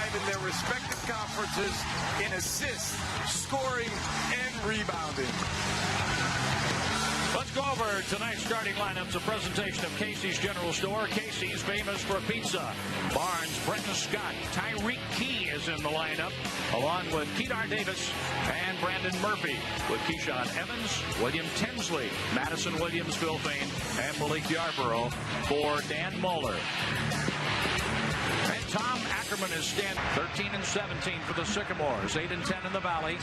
5 in their respective conferences in assists, scoring, and rebounding. Let's go over tonight's starting lineups. A presentation of Casey's General Store. Casey's, famous for pizza. Barnes, Brenton Scott, Tyreek Key is in the lineup, along with Kedar Davis and Brandon Murphy, with Keyshawn Evans, William Tinsley, Madison Williams, Phil Fain, and Malik Yarborough for Dan Muller. And Tom Ackerman is standing 13-17 for the Sycamores, 8-10 in the Valley.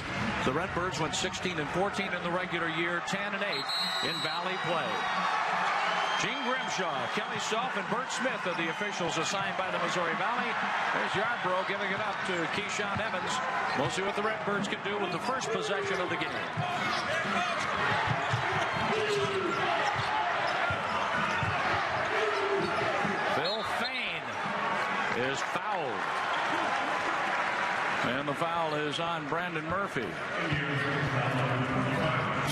The Redbirds went 16-14 in the regular year, 10-8 in Valley play. Gene Grimshaw, Kelly Self, and Bert Smith are the officials assigned by the Missouri Valley. There's Yarborough giving it up to Keyshawn Evans. We'll see what the Redbirds can do with the first possession of the game. Is fouled. And the foul is on Brandon Murphy.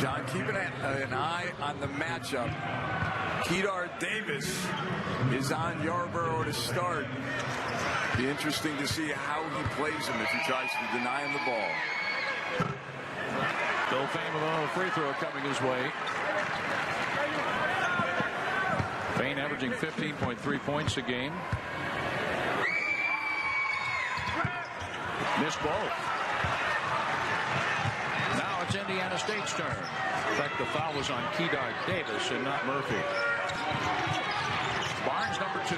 John, keeping an eye on the matchup. Kedar Davis is on Yarborough to start. Be interesting to see how he plays him if he tries to deny him the ball. Phil Fain with another free throw coming his way. Fain averaging 15.3 points a game. Missed both. Now it's Indiana State's turn. In fact, the foul was on Kedar Davis and not Murphy. Barnes, number 2.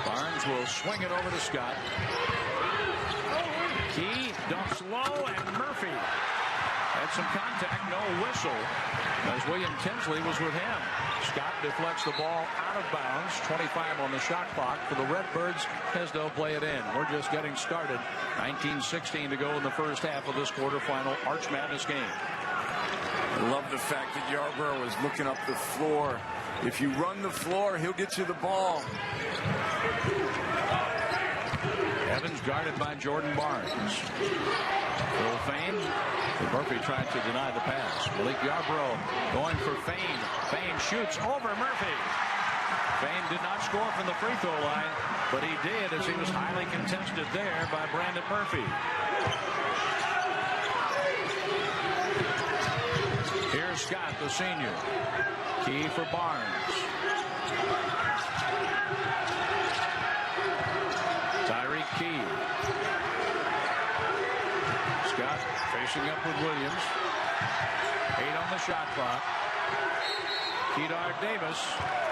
Barnes will swing it over to Scott. Key dumps low, and Murphy had some contact, no whistle, as William Tinsley was with him. Scott deflects the ball out of bounds. 25 on the shot clock for the Redbirds as they'll play it in. We're just getting started. 19-16 to go in the first half of this quarterfinal Arch Madness game. I love the fact that Yarborough is looking up the floor. If you run the floor, he'll get you the ball. Evans guarded by Jordan Barnes. Phil Fain. Murphy tried to deny the pass. Malik Yarborough going for Fain. Fain shoots over Murphy. Fain did not score from the free throw line, but he did as he was highly contested there by Brandon Murphy. Here's Scott, the senior. Key for Barnes. Tyreek Key. Scott facing up with Williams. 8 on the shot clock. Kedar Davis.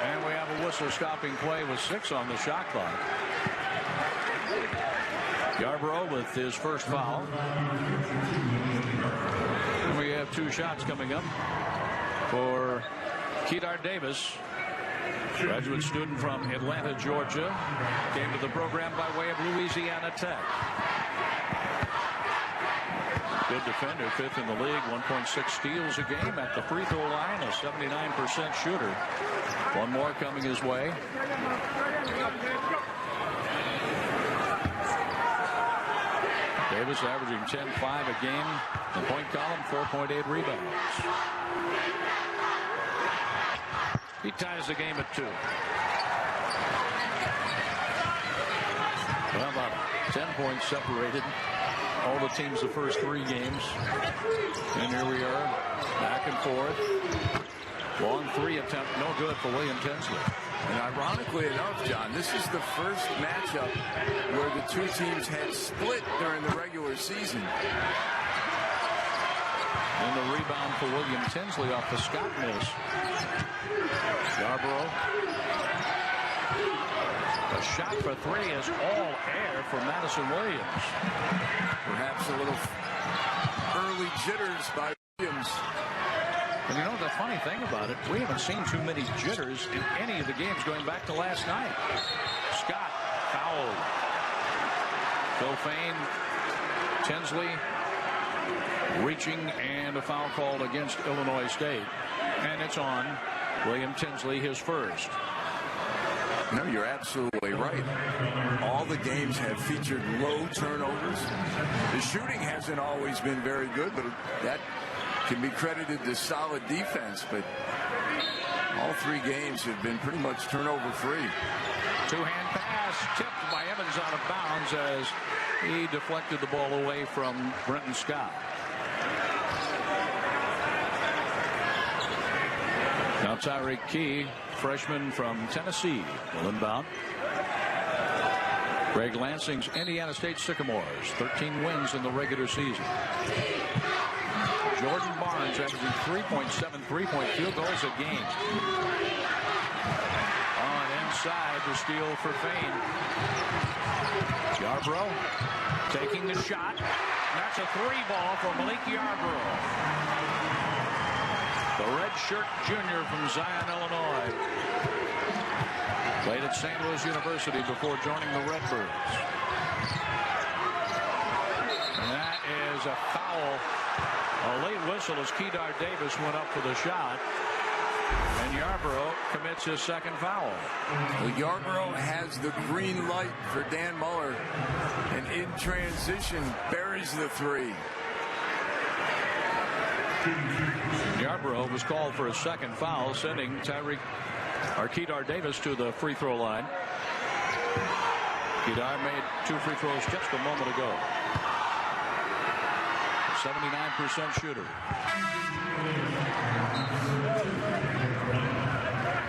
And we have a whistle stopping play with 6 on the shot clock. Yarborough with his first foul. And we have 2 shots coming up for Kedar Davis. Graduate student from Atlanta, Georgia. Came to the program by way of Louisiana Tech. Good defender, 5th in the league, 1.6 steals a game at the free throw line, a 79% shooter. One more coming his way. Davis averaging 10-5 a game. The point column, 4.8 rebounds. He ties the game at 2. Well, about 10 points separated all the teams the first 3 games. And here we are, back and forth. Long 3 attempt, no good for William Tinsley. And ironically enough, John, this is the first matchup where the 2 teams had split during the regular season. And the rebound for William Tinsley off the Scott miss. Yarborough. A shot for 3 is all air for Madison Williams. Perhaps a little early jitters by Williams. And you know the funny thing about it, we haven't seen too many jitters in any of the games going back to last night. Scott fouled. Phil Fain, Tinsley reaching, and a foul called against Illinois State. And it's on William Tinsley, his first. No, you're absolutely right. All the games have featured low turnovers. The shooting hasn't always been very good, but that can be credited to solid defense. But All 3 games have been pretty much turnover free. Two-hand pass tipped by Evans out of bounds as he deflected the ball away from Brenton Scott. Now Tyreek Key, freshman from Tennessee, will inbound. Greg Lansing's Indiana State Sycamores, 13 wins in the regular season. Jordan Barnes averaging 3.7 3-point field goals a game. On inside to steal for Fane. Yarbrough taking the shot. That's a 3 ball for Malik Yarbrough. The redshirt junior from Zion, Illinois. Played at St. Louis University before joining the Redbirds. And that is a foul. A late whistle as Kedar Davis went up for the shot. And Yarbrough commits his second foul. Well, Yarbrough has the green light for Dan Muller. And in transition, buries the 3. Yarbrough was called for a second foul, sending Kedar Davis to the free throw line. Kedar made 2 free throws just a moment ago. 79% shooter.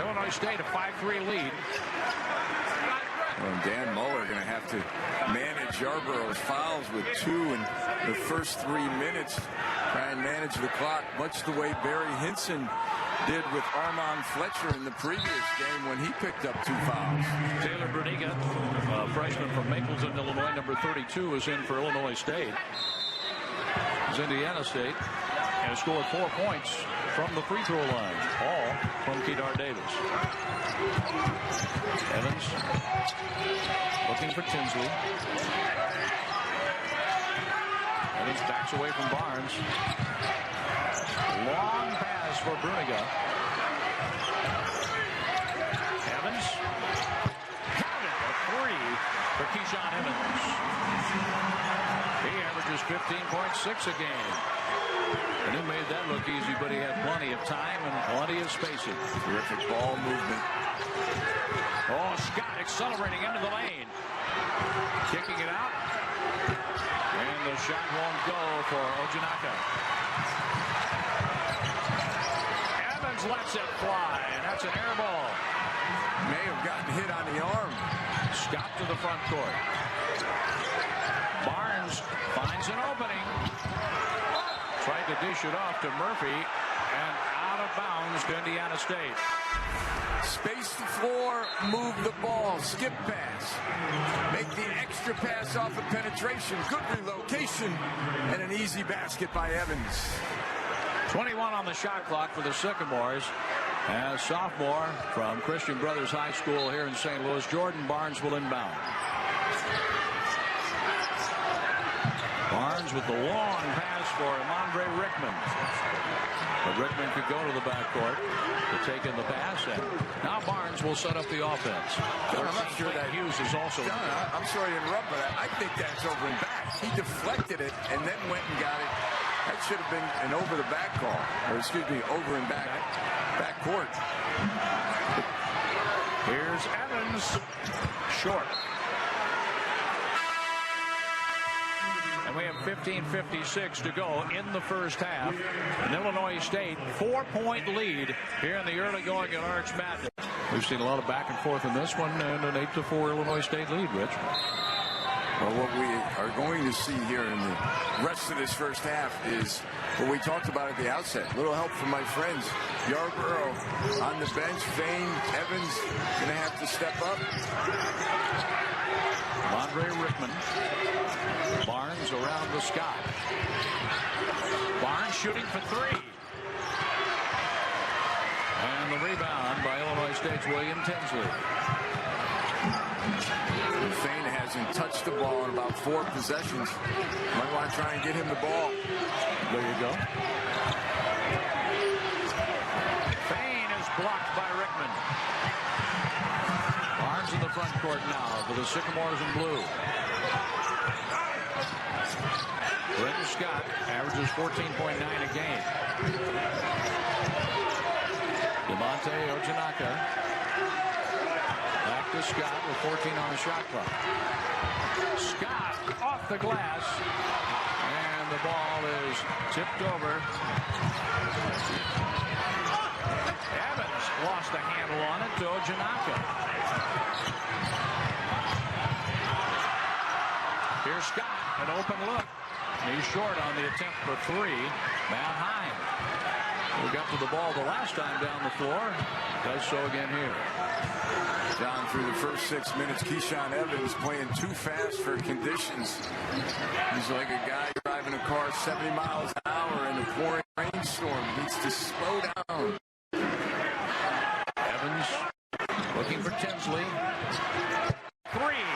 Illinois State a 5-3 lead. Well, Dan Muller going to have to manage Yarbrough's fouls with 2 in the first 3 minutes. Try and manage the clock, much the way Barry Hinson did with Armand Fletcher in the previous game when he picked up 2 fouls. Taylor Bruniga, a freshman from Mapleton, Illinois, number 32, is in for Illinois State. It's Indiana State and scored 4 points from the free throw line, all from Kedar Davis. Evans looking for Tinsley. Evans backs away from Barnes. Long pass for Bruniga. Evans. Counted a 3 for Keyshawn Evans. He averages 15.6 a game. And he made that look easy, but he had plenty of time and plenty of spacing. Terrific ball movement. Oh, Scott accelerating into the lane. Kicking it out. And the shot won't go for Ojinaka. Evans lets it fly, and that's an air ball. May have gotten hit on the arm. Scott to the front court. Barnes finds an opening. Tried to dish it off to Murphy, and out of bounds to Indiana State. Space the floor, move the ball, skip pass. Make the extra pass off of penetration. Good relocation, and an easy basket by Evans. 21 on the shot clock for the Sycamores. As sophomore from Christian Brothers High School here in St. Louis, Jordan Barnes will inbound. Barnes with the long pass for Mondre Rickman. But Rickman could go to the backcourt to take in the pass, and now Barnes will set up the offense. John, I'm not sure that Hughes is also. John, I'm sorry to interrupt, but I think that's over and back. He deflected it and then went and got it. That should have been an over the back call, or excuse me, over and back court. Here's Evans, short. And we have 15:56 to go in the first half. An Illinois State 4-point lead here in the early going at Arch Madness. We've seen a lot of back and forth in this one, and an 8-4 Illinois State lead, Rich. Well, what we are going to see here in the rest of this first half is what we talked about at the outset. A little help from my friends. Yarbrough on the bench. Fane, Evans going to have to step up. Mondre Rickman. Barnes around the Scott. Barnes shooting for 3. And the rebound by Illinois State's William Tinsley. Fane hasn't touched the ball in about 4 possessions. Might want to try and get him the ball. There you go. Fane is blocked by Rickman. Barnes in the front court now for the Sycamores in blue. Brenton Scott averages 14.9 a game. DeMonte Ojanaka. Back to Scott with 14 on the shot clock. Scott off the glass. And the ball is tipped over. Evans lost the handle on it to Ojanaka. Here's Scott, an open look. He's short on the attempt for three. Matt Hine, who got to the ball the last time down the floor, does so again here. John, through the first 6 minutes, Keyshawn Evans playing too fast for conditions. He's like a guy driving a car 70 miles an hour in a pouring rainstorm. He needs to slow down. Evans looking for Tinsley. Three.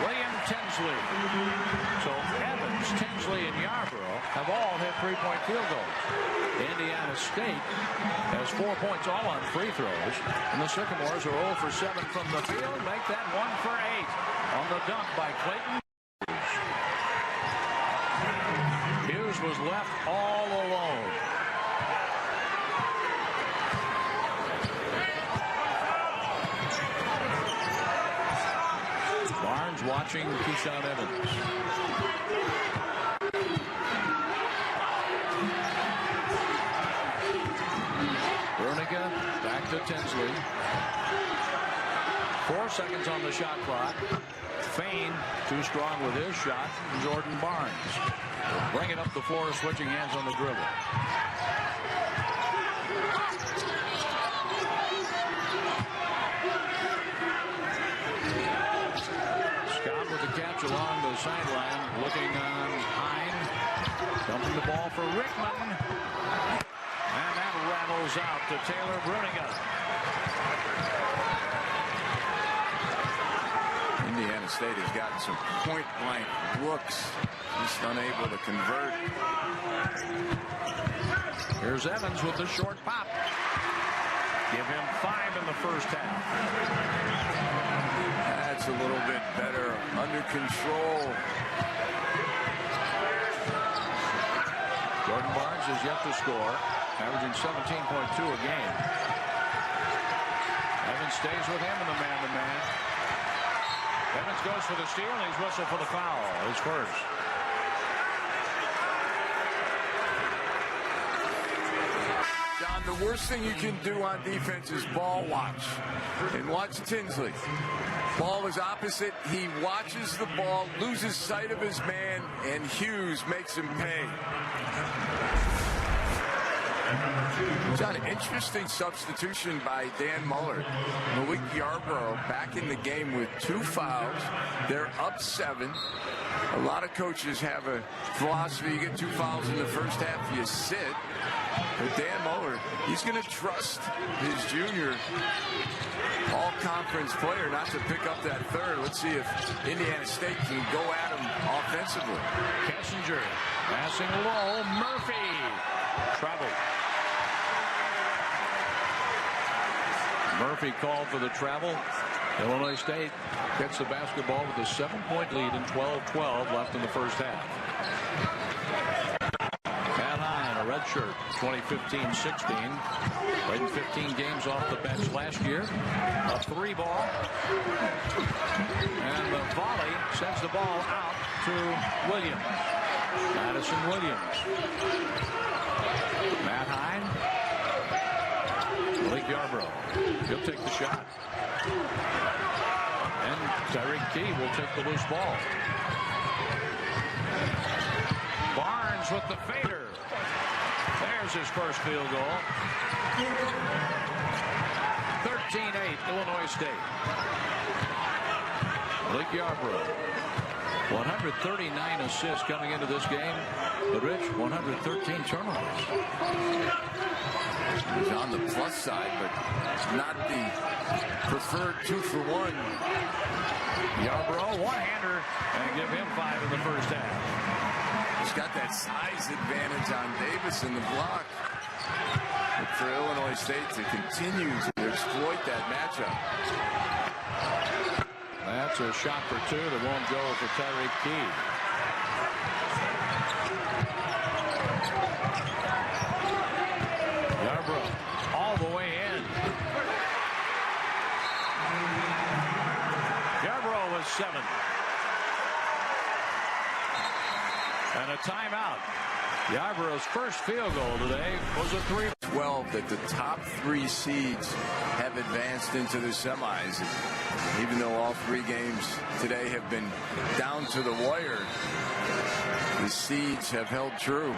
William Tinsley. So Evans, Tinsley, and Yarborough have all hit three-point field goals. Indiana State has 4 points all on free throws. And the Sycamores are 0 for 7 from the field. Make that 1 for 8 on the dunk by Clayton Hughes. Hughes was left all alone. Barnes watching Keyshawn Evans. Berniga back to Tinsley. 4 seconds on the shot clock. Fain too strong with his shot. Jordan Barnes bringing up the floor, switching hands on the dribble. Scott with the catch along the sideline, looking on Hine, dumping the ball for Rickman. And that rattles out to Taylor Bruniga. Indiana State has gotten some point-blank looks. Just unable to convert. Here's Evans with the short pop. Give him 5 in the first half. That's a little bit better. Under control. Jordan Barnes is yet to score, averaging 17.2 a game. Evans stays with him in the man-to-man. Evans goes for the steal, and he's whistled for the foul. His first. John, the worst thing you can do on defense is ball watch. And watch Tinsley. Ball is opposite. He watches the ball, loses sight of his man, and Hughes makes him pay. John, interesting substitution by Dan Muller. Malik Yarborough back in the game with 2 fouls. They're up 7. A lot of coaches have a philosophy: you get 2 fouls in the first half, you sit. But Dan Muller, he's going to trust his junior all-conference player not to pick up that third. Let's see if Indiana State can go at him offensively. Kessinger passing low. Murphy travel. Murphy called for the travel. Illinois State gets the basketball with a 7-point lead and 12-12 left in the first half. Matt Hine, a redshirt, 2015-16. Played in 15 games off the bench last year. A 3 ball. And the volley sends the ball out to Williams. Madison Williams. Matt Hine. Malik Yarborough. He'll take the shot. And Tyreek Key will take the loose ball. Barnes with the fader. There's his first field goal. 13-8 Illinois State. Malik Yarborough. 139 assists coming into this game. But Rich, 113 turnovers. He's on the plus side, but not the preferred 2-for-1. Yarborough, one-hander, and give him 5 in the first half. He's got that size advantage on Davis in the block. But for Illinois State to continue to exploit that matchup. That's a shot for 2 that won't go for Tyreek Key. Yarborough all the 7. And a timeout. Yarborough's first field goal today was a 3. 12 that the top 3 seeds have advanced into the semis. Even though all 3 games today have been down to the wire, the seeds have held true.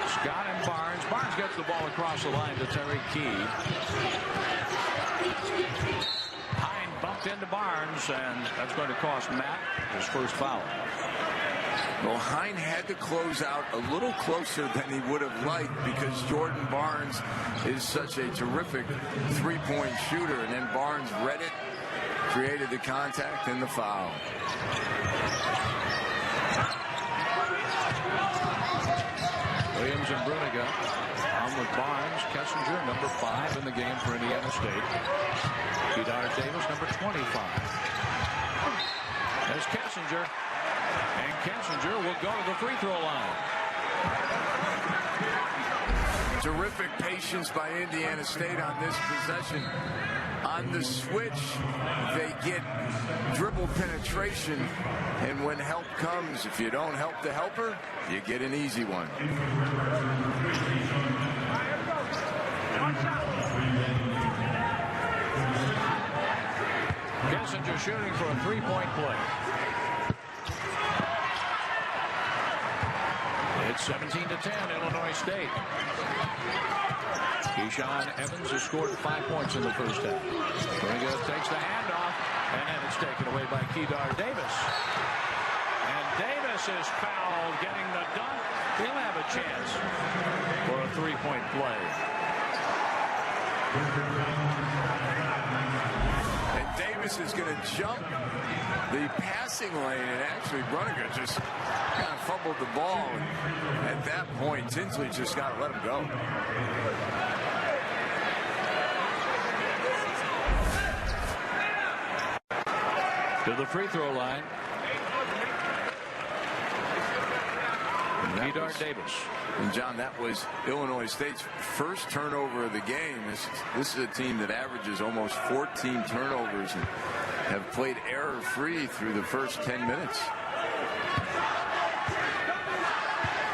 Scott and Barnes. Barnes gets the ball across the line to Terry Key. Hine bumped into Barnes, and that's going to cost Matt his first foul. Well, Hine had to close out a little closer than he would have liked because Jordan Barnes is such a terrific three-point shooter, and then Barnes read it, created the contact, and the foul. Williams and Bruniga on with Barnes. Kessinger, number 5 in the game for Indiana State. Kedar Davis, number 25. There's Kessinger. And Kessinger will go to the free throw line. Terrific patience by Indiana State on this possession. On the switch, they get dribble penetration, and when help comes, if you don't help the helper, you get an easy one. Kessinger shooting for a 3-point play. It's 17-10, Illinois State. Keyshawn Evans has scored 5 points in the first half. Bruniga takes the handoff, and then it's taken away by Kedar Davis. And Davis is fouled, getting the dunk. He'll have a chance for a 3-point play. And Davis is going to jump the passing lane, and actually Bruniga just kind of fumbled the ball. And at that point, Tinsley just got to let him go. To the free throw line. Kedar Davis. And John, that was Illinois State's first turnover of the game. This is a team that averages almost 14 turnovers and have played error-free through the first 10 minutes.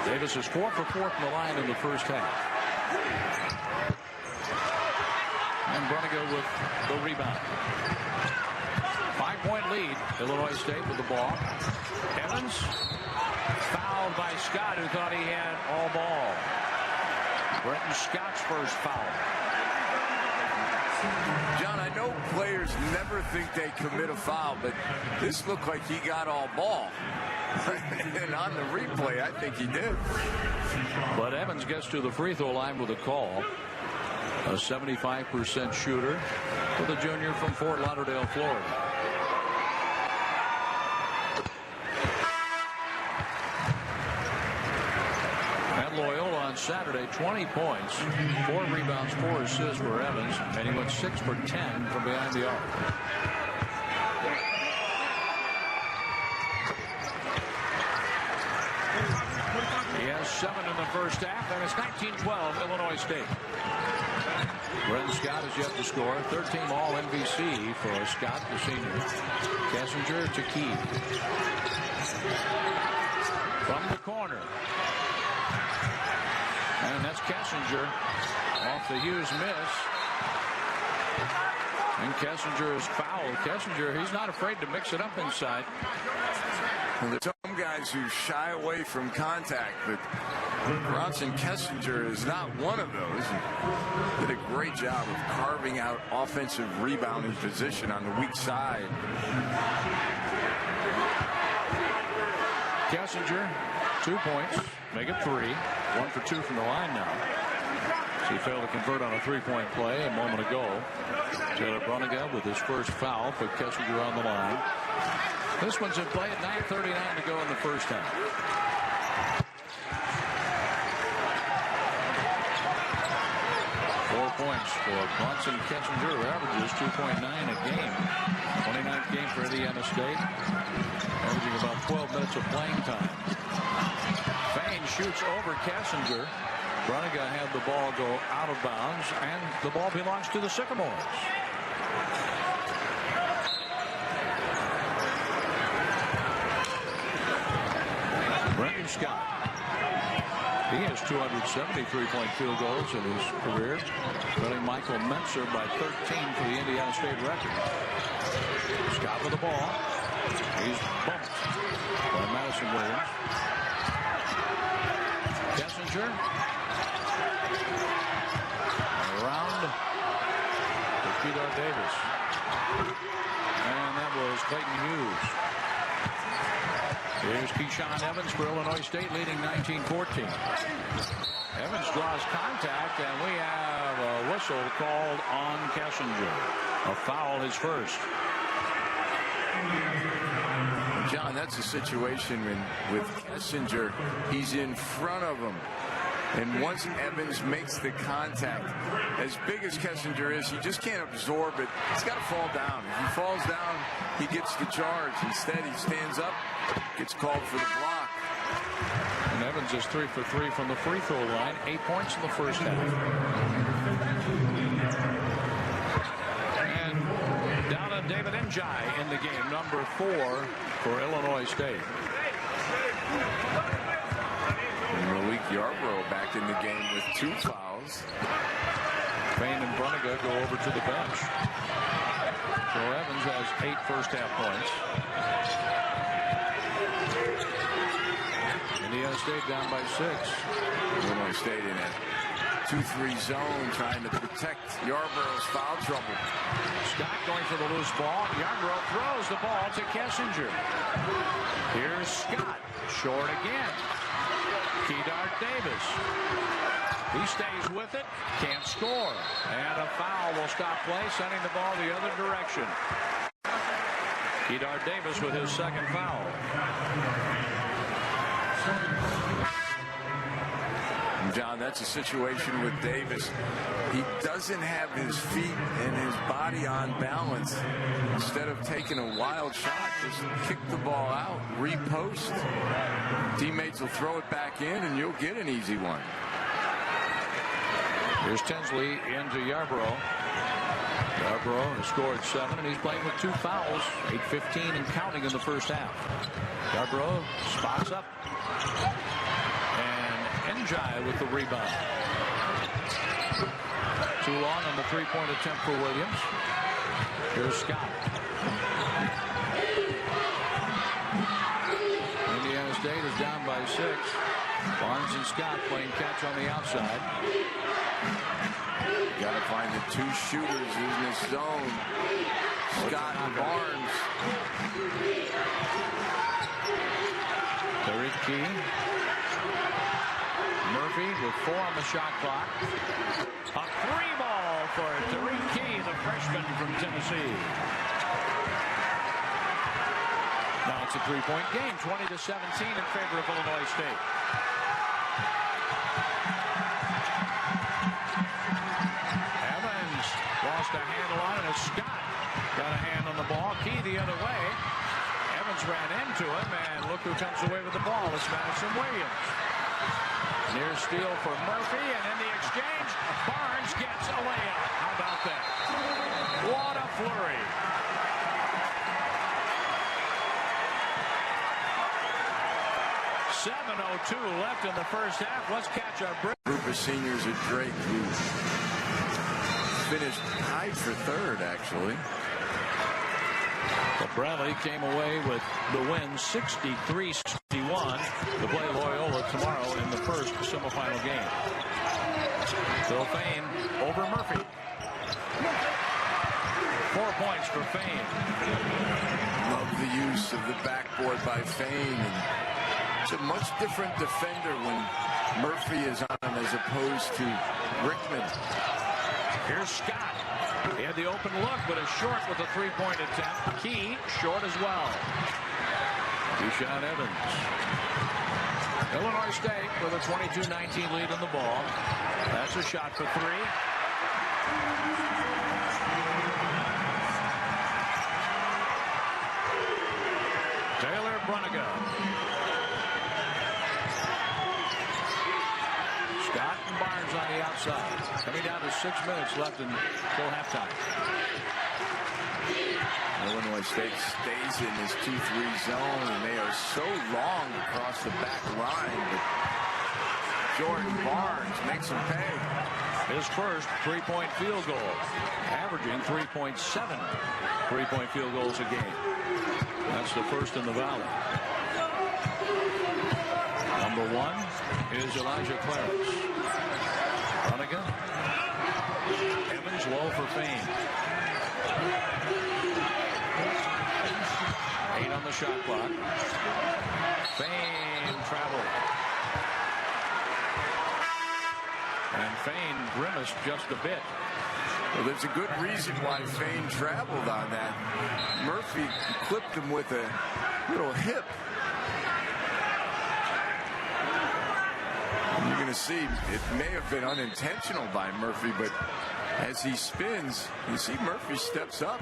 Davis is 4 for 4 from the line in the first half. And Bruniga with the rebound. 5-point lead, Illinois State with the ball. Evans fouled by Scott, who thought he had all ball. Brenton Scott's first foul. John, I know players never think they commit a foul, but this looked like he got all ball. And on the replay, I think he did. But Evans gets to the free throw line with a call. A 75% shooter for the junior from Fort Lauderdale, Florida. Loyola on Saturday, 20 points, 4 rebounds, 4 assists for Evans, and he went 6 for 10 from behind the arc. He has 7 in the first half, and it's 19-12 Illinois State. Brenton Scott has yet to score. 13 all MVC for Scott, the senior. Kessinger to Key. From the corner. And that's Kessinger off the Hughes miss. And Kessinger is fouled. Kessinger, he's not afraid to mix it up inside. Well, there's some guys who shy away from contact, but Bronson Kessinger is not one of those. He did a great job of carving out offensive rebounding position on the weak side. Kessinger, 2 points, make it 3. 1 for 2 from the line now. So he failed to convert on a 3-point play a moment ago. Taylor Bruniga with his first foul, put Kessinger on the line. This one's in play at 9:39 to go in the first half. Points for Bronson Kessinger, who averages 2.9 a game. 29th game for Indiana State, averaging about 12 minutes of playing time. Fain shoots over Kessinger. Bruniga had the ball go out of bounds, and the ball belongs to the Sycamores. Brendan Scott. He has 273-point field goals in his career, beating Michael Mentzer by 13 for the Indiana State record. Scott with the ball. He's bumped by Madison Williams. Kessinger. Around to Kedar Davis. And that was Clayton Hughes. Here's Keyshawn Evans for Illinois State, leading 19-14. Evans draws contact, and we have a whistle called on Kessinger. A foul, his first. John, that's a situation with Kessinger. He's in front of him. And once Evans makes the contact, as big as Kessinger is, he just can't absorb it. He's got to fall down. If he falls down, he gets the charge. Instead, he stands up, gets called for the block. And Evans is 3 for 3 from the free throw line. 8 points in the first half. And down to David Njai in the game, number 4 for Illinois State. Malik Yarbrough back in the game with 2 fouls. Payne and Bruniga go over to the bench. So Evans has 8 first half points. Indiana State down by 6. Illinois State in a 2-3 zone trying to protect Yarbrough's foul trouble. Scott going for the loose ball. Yarbrough throws the ball to Kessinger. Here's Scott. Short again. Kedar Davis. He stays with it. Can't score. And a foul will stop play, sending the ball the other direction. Kedar Davis with his second foul. John, that's a situation with Davis. He doesn't have his feet and his body on balance. Instead of taking a wild shot, just kick the ball out, repost. Teammates will throw it back in, and you'll get an easy one. Here's Tinsley into Yarbrough. Yarbrough has scored 7, and he's playing with 2 fouls. 8:15 and counting in the first half. Yarbrough spots up. Njai with the rebound. Too long on the 3-point attempt for Williams. Here's Scott. Indiana State is down by 6. Barnes and Scott playing catch on the outside. Got to find the 2 shooters in this zone. Scott and Barnes. Tariq Key. Murphy with 4 on the shot clock. A 3-ball for Tariq Key, the freshman from Tennessee. Now it's a 3-point game, 20-17 in favor of Illinois State. Evans lost a handle on it as Scott got a hand on the ball. Key the other way. Evans ran into him, and look who comes away with the ball. It's Madison Williams. Near steal for Murphy, and in the exchange, Barnes gets a layup. How about that? What a flurry. .7:02 left in the first half. Let's catch our break. Group of seniors at Drake who finished tied for 3rd, actually. But Bradley came away with the win 63-61 to play Loyola tomorrow in the first semifinal game. Phil Fain over Murphy. 4 points for Fain. Love the use of the backboard by Fain. And it's a much different defender when Murphy is on him as opposed to Rickman. Here's Scott. He had the open look, but is short with a 3-point attempt. Key short as well. Keyshawn Evans. Illinois State with a 22-19 lead in the ball. That's a shot for 3. Taylor Bruniga. Scott and side. Coming down to 6 minutes left until halftime. Illinois State stays in this 2-3 zone, and they are so long across the back line. But Jordan Barnes makes them pay. His first three-point field goal, averaging 3.7 three-point field goals a game. That's the first in the Valley. Number 1 is Elijah Clarence. Runnigan. Evans low for Fain. 8 on the shot clock. Fain traveled. And Fain grimaced just a bit. Well, there's a good reason why Fain traveled on that. Murphy clipped him with a little hip. And you're going to see it may have been unintentional by Murphy, but as he spins, you see Murphy steps up.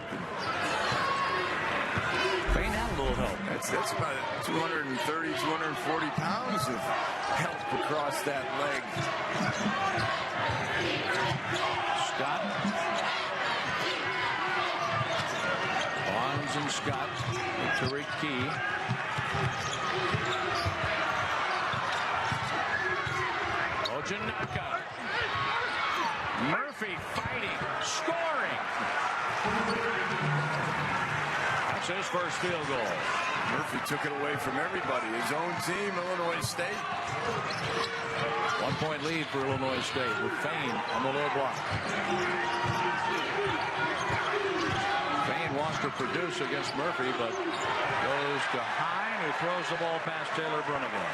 Fain had a little help. That's about 230, 240 pounds of help across that leg. Scott. Barnes and Scott. Tariq Key. Ojinaka. Murphy fighting, scoring. That's his first field goal. Murphy took it away from everybody. His own team, Illinois State. 1 point lead for Illinois State with Fain on the low block. Fain wants to produce against Murphy, but goes to Hine, who throws the ball past Taylor Brunigan.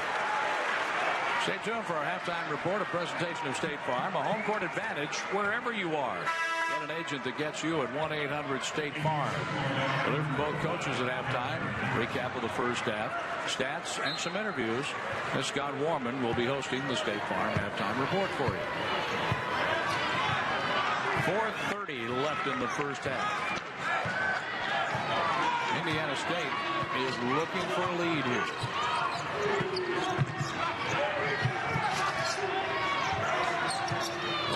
Stay tuned for our halftime report, a presentation of State Farm, a home court advantage wherever you are. Get an agent that gets you at 1-800-STATE-FARM. We'll hear from both coaches at halftime. Recap of the first half, stats, and some interviews. As Scott Warman will be hosting the State Farm halftime report for you. 4:30 left in the first half. Indiana State is looking for a lead here.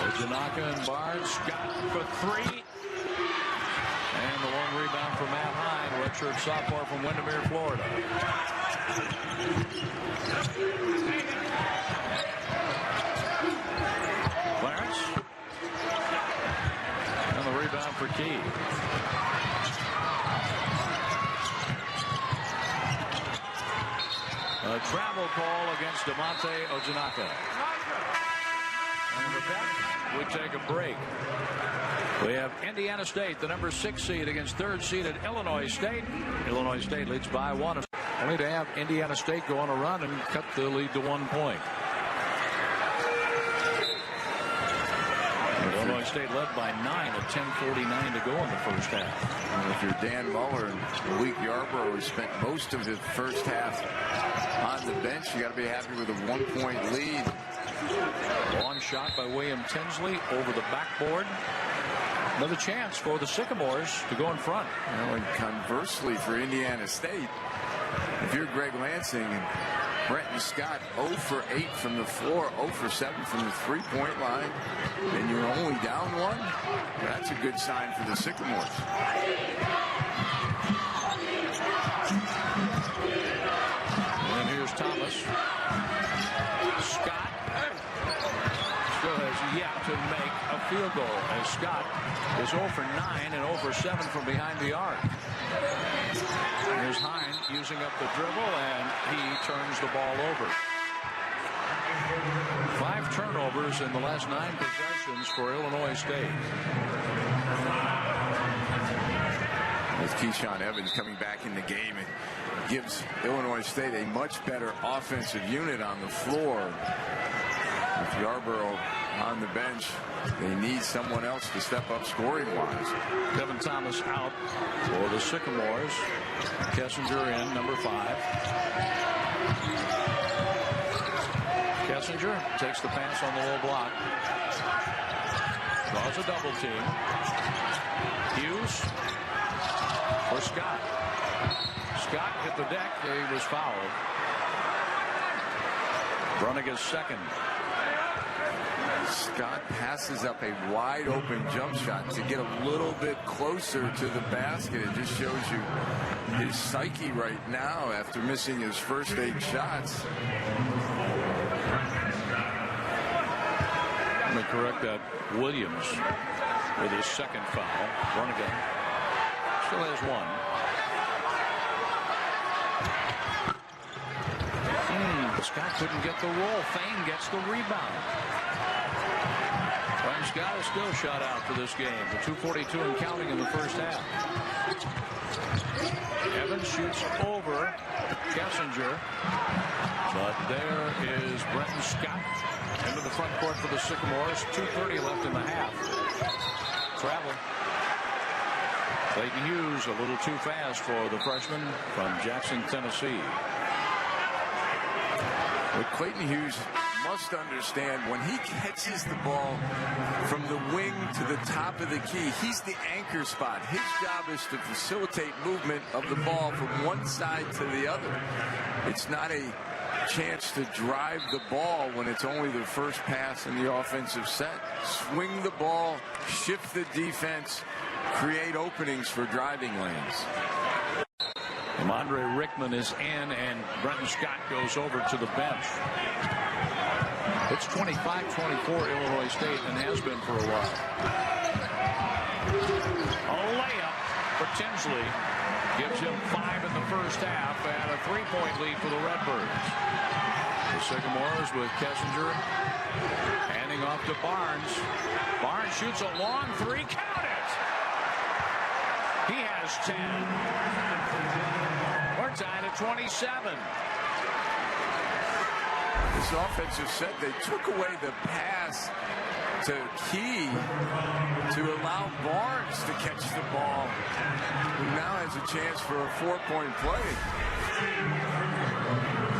Ojinaka and Barnes. Scott for 3. And the long rebound for Matt Hine, redshirt sophomore from Windermere, Florida. Clarence. And the rebound for Key. A travel call against DeMonte Ojinaka. And with that, we take a break. We have Indiana State, the number 6 seed, against 3rd seeded Illinois State. Illinois State leads by 1. Only to have Indiana State go on a run and cut the lead to 1 point. Illinois State led by 9 at 10:49 to go in the first half. Well, if you're Dan Muller and Malik Yarbrough, who spent most of his first half on the bench, you got to be happy with a 1 point lead. Long shot by William Tinsley over the backboard. Another chance for the Sycamores to go in front. Well, and conversely for Indiana State, if you're Greg Lansing and Brenton Scott 0 for 8 from the floor, 0 for 7 from the three-point line, and you're only down 1, that's a good sign for the Sycamores. And here's Thomas. Scott still has yet to make a field goal, as Scott is 0 for 9 and 0 for 7 from behind the arc. Here's Hine using up the dribble, and he turns the ball over. 5 turnovers in the last 9 possessions for Illinois State. With Keyshawn Evans coming back in the game, it gives Illinois State a much better offensive unit on the floor. With Yarbrough on the bench, they need someone else to step up scoring-wise. Kevin Thomas out for the Sycamores. Kessinger in, number 5. Kessinger takes the pass on the low block. Draws a double team. Hughes for Scott. Scott hit the deck. He was fouled. Brunigan's second. Scott passes up a wide open jump shot to get a little bit closer to the basket. It just shows you his psyche right now after missing his first 8 shots. Let me correct that. Williams with his second foul. Runnigan still has one. Scott couldn't get the roll. Fane gets the rebound. Brian Scott is still shot out for this game. The 2:42 and counting in the first half. Evans shoots over Kessinger. But there is Brenton Scott into the front court for the Sycamores. 2:30 left in the half. Travel. Clayton Hughes a little too fast for the freshman from Jackson, Tennessee. But Clayton Hughes must understand when he catches the ball from the wing to the top of the key, he's the anchor spot. His job is to facilitate movement of the ball from one side to the other. It's not a chance to drive the ball when it's only the first pass in the offensive set. Swing the ball, shift the defense, create openings for driving lanes. Andre Rickman is in, and Brenton Scott goes over to the bench. It's 25-24 Illinois State, and has been for a while. A layup for Tinsley gives him 5 in the first half and a 3-point lead for the Redbirds. The Sycamores with Kessinger handing off to Barnes. Barnes shoots a long 3. Count it! He has 10. We're tied at 27. This offensive set, they took away the pass to Key to allow Barnes to catch the ball, who now has a chance for a 4-point play.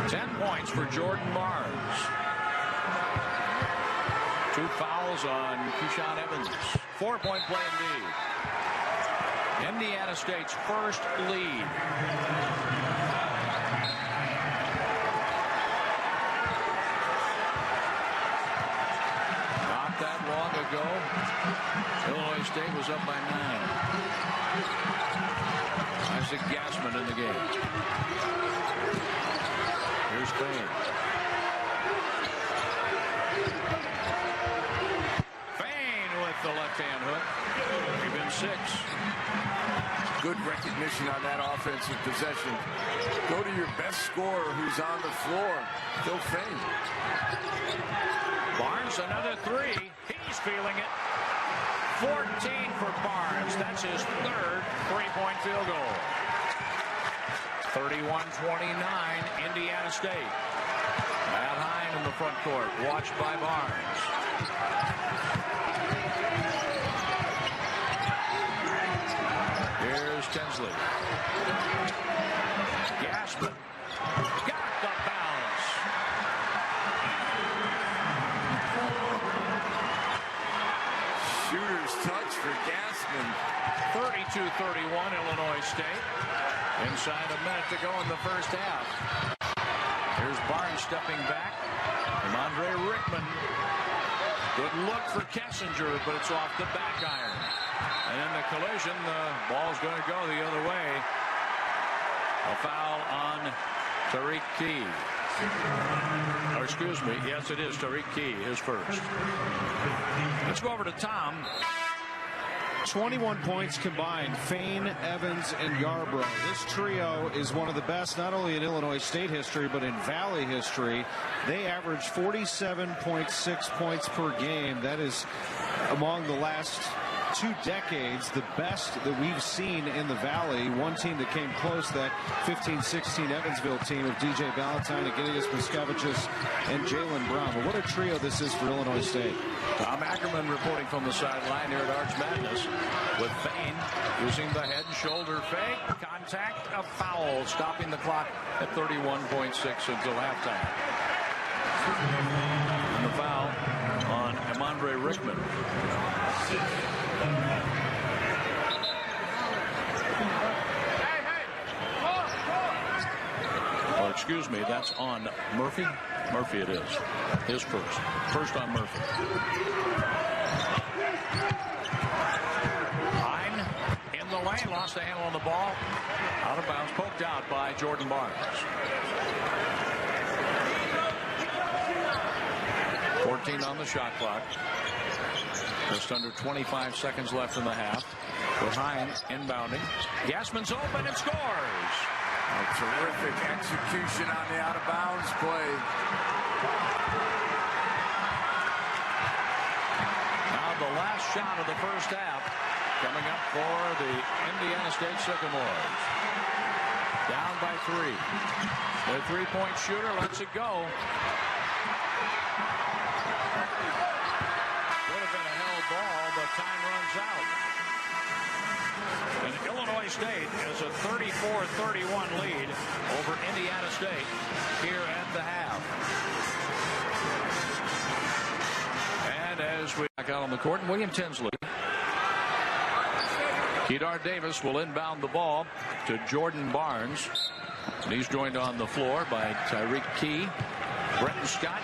10 points for Jordan Barnes. 2 fouls on Keyshawn Evans. 4-point play indeed. Indiana State's first lead. Not that long ago, Illinois State was up by 9. Isaac Gassman in the game. Here's Fane. Fane with the left-hand hook. Even 6. Good recognition on that offensive possession. Go to your best scorer who's on the floor. Phil Fane. Barnes, another 3. He's feeling it. 14 for Barnes. That's his 3rd 3-point field goal. 31-29, Indiana State. Matt Hine in the front court, watched by Barnes. Here's Tinsley. Gassman got the bounce. Shooter's touch for Gassman. 32-31 Illinois State. Inside a minute to go in the first half. Here's Barnes stepping back. And Andre Rickman. Good look for Kessinger, but it's off the back iron. And in the collision, the ball's going to go the other way. A foul on Tariq Key. Or excuse me, yes it is Tariq Key, his first. Let's go over to Tom. 21 points combined, Fane, Evans, and Yarbrough. This trio is one of the best not only in Illinois State history but in Valley history. They average 47.6 points per game. That is among the last 2 decades the best that we've seen in the Valley. One team that came close, that 15-16 Evansville team of DJ Valentine, Agilius Miscavicius, and Jalen Brown. But what a trio this is for Illinois State. Tom Ackerman reporting from the sideline here at Arch Madness with Fane using the head and shoulder fake. Contact, a foul, stopping the clock at 31.6 until halftime. And the foul on Amandre Rickman. Oh, excuse me, that's on Murphy. Murphy it is. His first. First on Murphy. Hine in the lane. Lost the handle on the ball. Out of bounds. Poked out by Jordan Barnes. 14 on the shot clock. Just under 25 seconds left in the half. With Hine inbounding. Gassman's open and scores. A terrific execution on the out-of-bounds play. Now the last shot of the first half coming up for the Indiana State Sycamores. Down by 3. The three-point shooter lets it go. Would have been a held ball, but time runs out. And Illinois State is a 34-31 lead over Indiana State here at the half. And as we back out on the court, William Tinsley. Kedar Davis will inbound the ball to Jordan Barnes. And he's joined on the floor by Tyreek Key, Brenton Scott,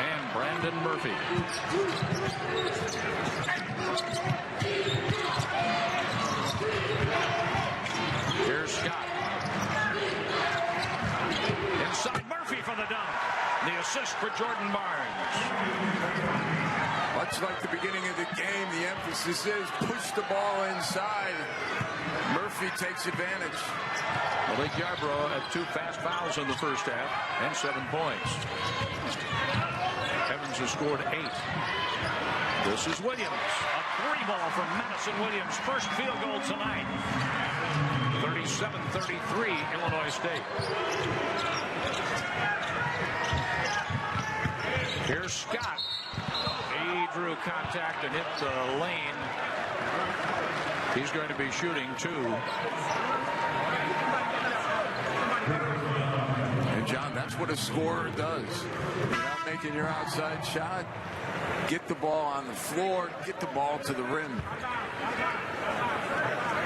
and Brandon Murphy. Here's Scott. Inside Murphy for the dunk. The assist for Jordan Barnes. Much like the beginning of the game, the emphasis is push the ball inside. Murphy takes advantage. Malik Yarbrough had 2 fast fouls in the first half and 7 points. Evans has scored 8. This is Williams. A 3-ball from Madison Williams. First field goal tonight. 37-33 Illinois State. Here's Scott. He drew contact and hit the lane. He's going to be shooting 2. And John, that's what a scorer does. You're not making your outside shot. Get the ball on the floor. Get the ball to the rim.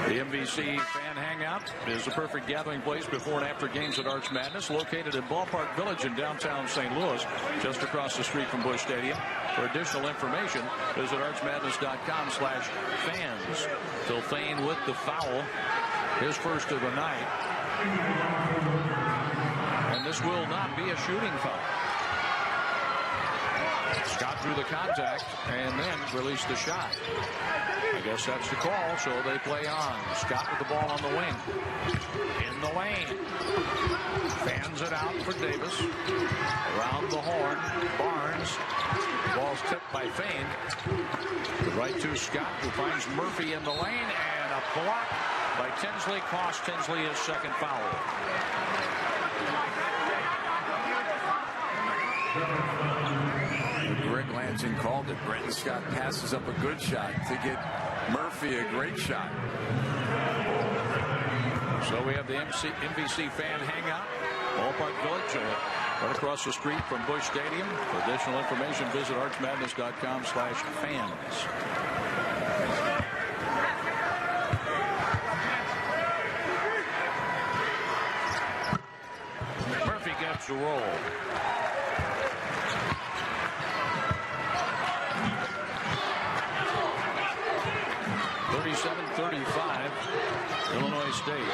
The MVC fan hangout is the perfect gathering place before and after games at Arch Madness, located in Ballpark Village in downtown St. Louis, just across the street from Busch Stadium. For additional information, visit archmadness.com/fans. Phil Fain with the foul, his first of the night. And this will not be a shooting foul. Scott drew the contact and then released the shot. I guess that's the call, so they play on. Scott with the ball on the wing. In the lane. Fans it out for Davis. Around the horn. Barnes. The ball's tipped by Fain. The right to Scott, who finds Murphy in the lane. And a block by Tinsley cost Tinsley his second foul. Greg Lansing called it. Brenton Scott passes up a good shot to get Murphy a great shot. So we have the MVC fan hangout. Ballpark Village, right across the street from Busch Stadium. For additional information, visit archmadness.com/fans. Murphy gets the roll. Illinois State.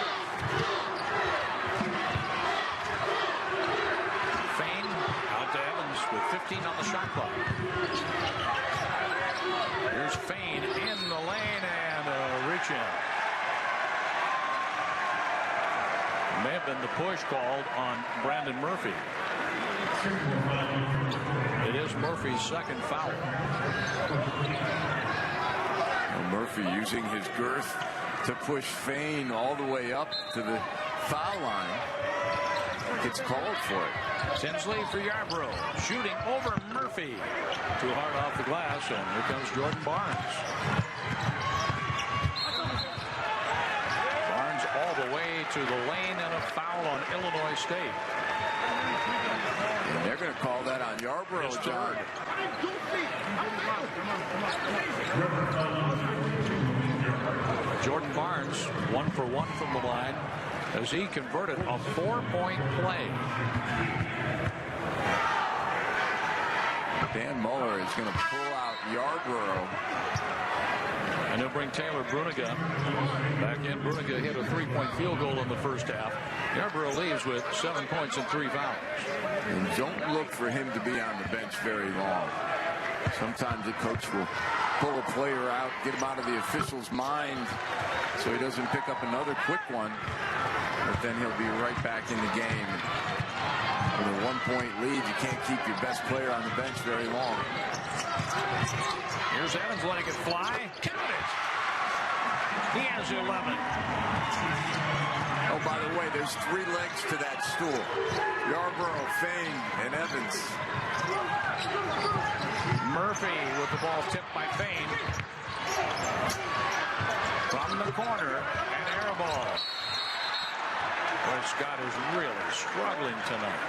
Fain out to Evans with 15 on the shot clock. Here's Fain in the lane and a reach in. May have been the push called on Brandon Murphy. It is Murphy's second foul. Murphy using his girth to push Fain all the way up to the foul line. Gets called for it. Tinsley for Yarbrough. Shooting over Murphy. Too hard off the glass, and here comes Jordan Barnes. Barnes all the way to the lane and a foul on Illinois State. And they're going to call that on Yarbrough, John. Jordan Barnes 1 for 1 from the line as he converted a 4-point play. Dan Muller is going to pull out Yarborough. And he'll bring Taylor Bruniga back in. Bruniga hit a 3-point field goal in the first half. Yarborough leaves with 7 points and 3 fouls. And don't look for him to be on the bench very long. Sometimes the coach will pull a player out, get him out of the official's mind so he doesn't pick up another quick one. But then he'll be right back in the game. With a 1-point lead, you can't keep your best player on the bench very long. Here's Evans letting it fly. Count it. He has 11. Oh, by the way, there's 3 legs to that stool. Yarborough, Fane, and Evans. Murphy with the ball tipped by Fane. From the corner, an air ball. Boy, Scott is really struggling tonight.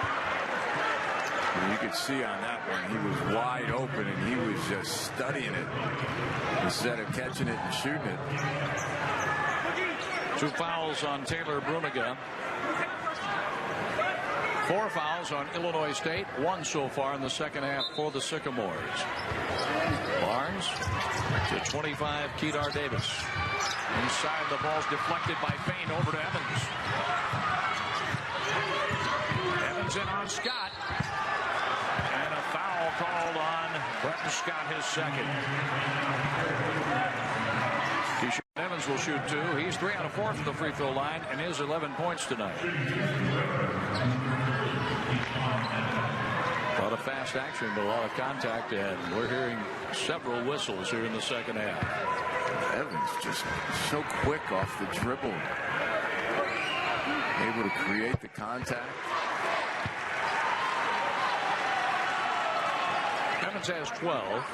You could see on that one, he was wide open and he was just studying it instead of catching it and shooting it. 2 fouls on Taylor Bruniga. 4 fouls on Illinois State. 1 so far in the second half for the Sycamores. Barnes to 25, Kedar Davis. Inside, the ball's deflected by Fane over to Evans. Evans in on Scott. And a foul called on Brenton Scott, his second. Evans will shoot 2. He's 3 out of 4 from the free throw line and is 11 points tonight. A lot of fast action, but a lot of contact, and we're hearing several whistles here in the second half. Evans just so quick off the dribble. Able to create the contact. Evans has 12.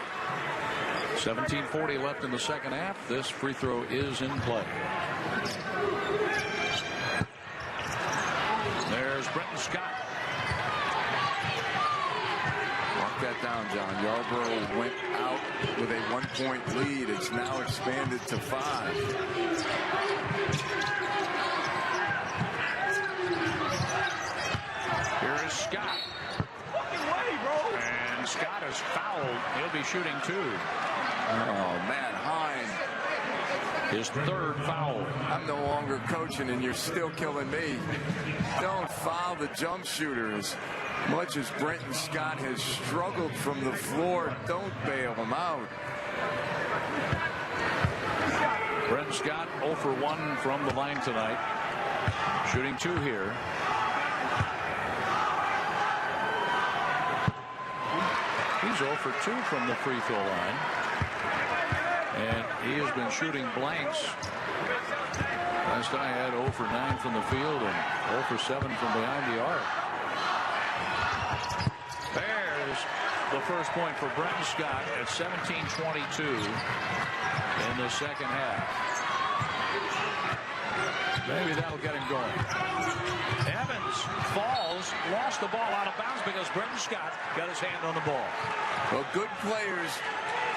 17:40 left in the second half. This free throw is in play. There's Brenton Scott. Mark that down, John. Yarborough went out with a 1-point lead. It's now expanded to 5. Here is Scott. And Scott is fouled. He'll be shooting 2. Oh, Matt Hine. His 3rd foul. I'm no longer coaching and you're still killing me. Don't foul the jump shooter. As much as Brenton Scott has struggled from the floor, don't bail him out. Brenton Scott 0 for 1 from the line tonight. Shooting 2 here. He's 0 for 2 from the free throw line. And he has been shooting blanks. Last I had 0 for 9 from the field and 0 for 7 from behind the arc. There's the first point for Brenton Scott at 17:22 in the second half. Maybe that'll get him going. Evans falls, lost the ball out of bounds because Brenton Scott got his hand on the ball. Well, good players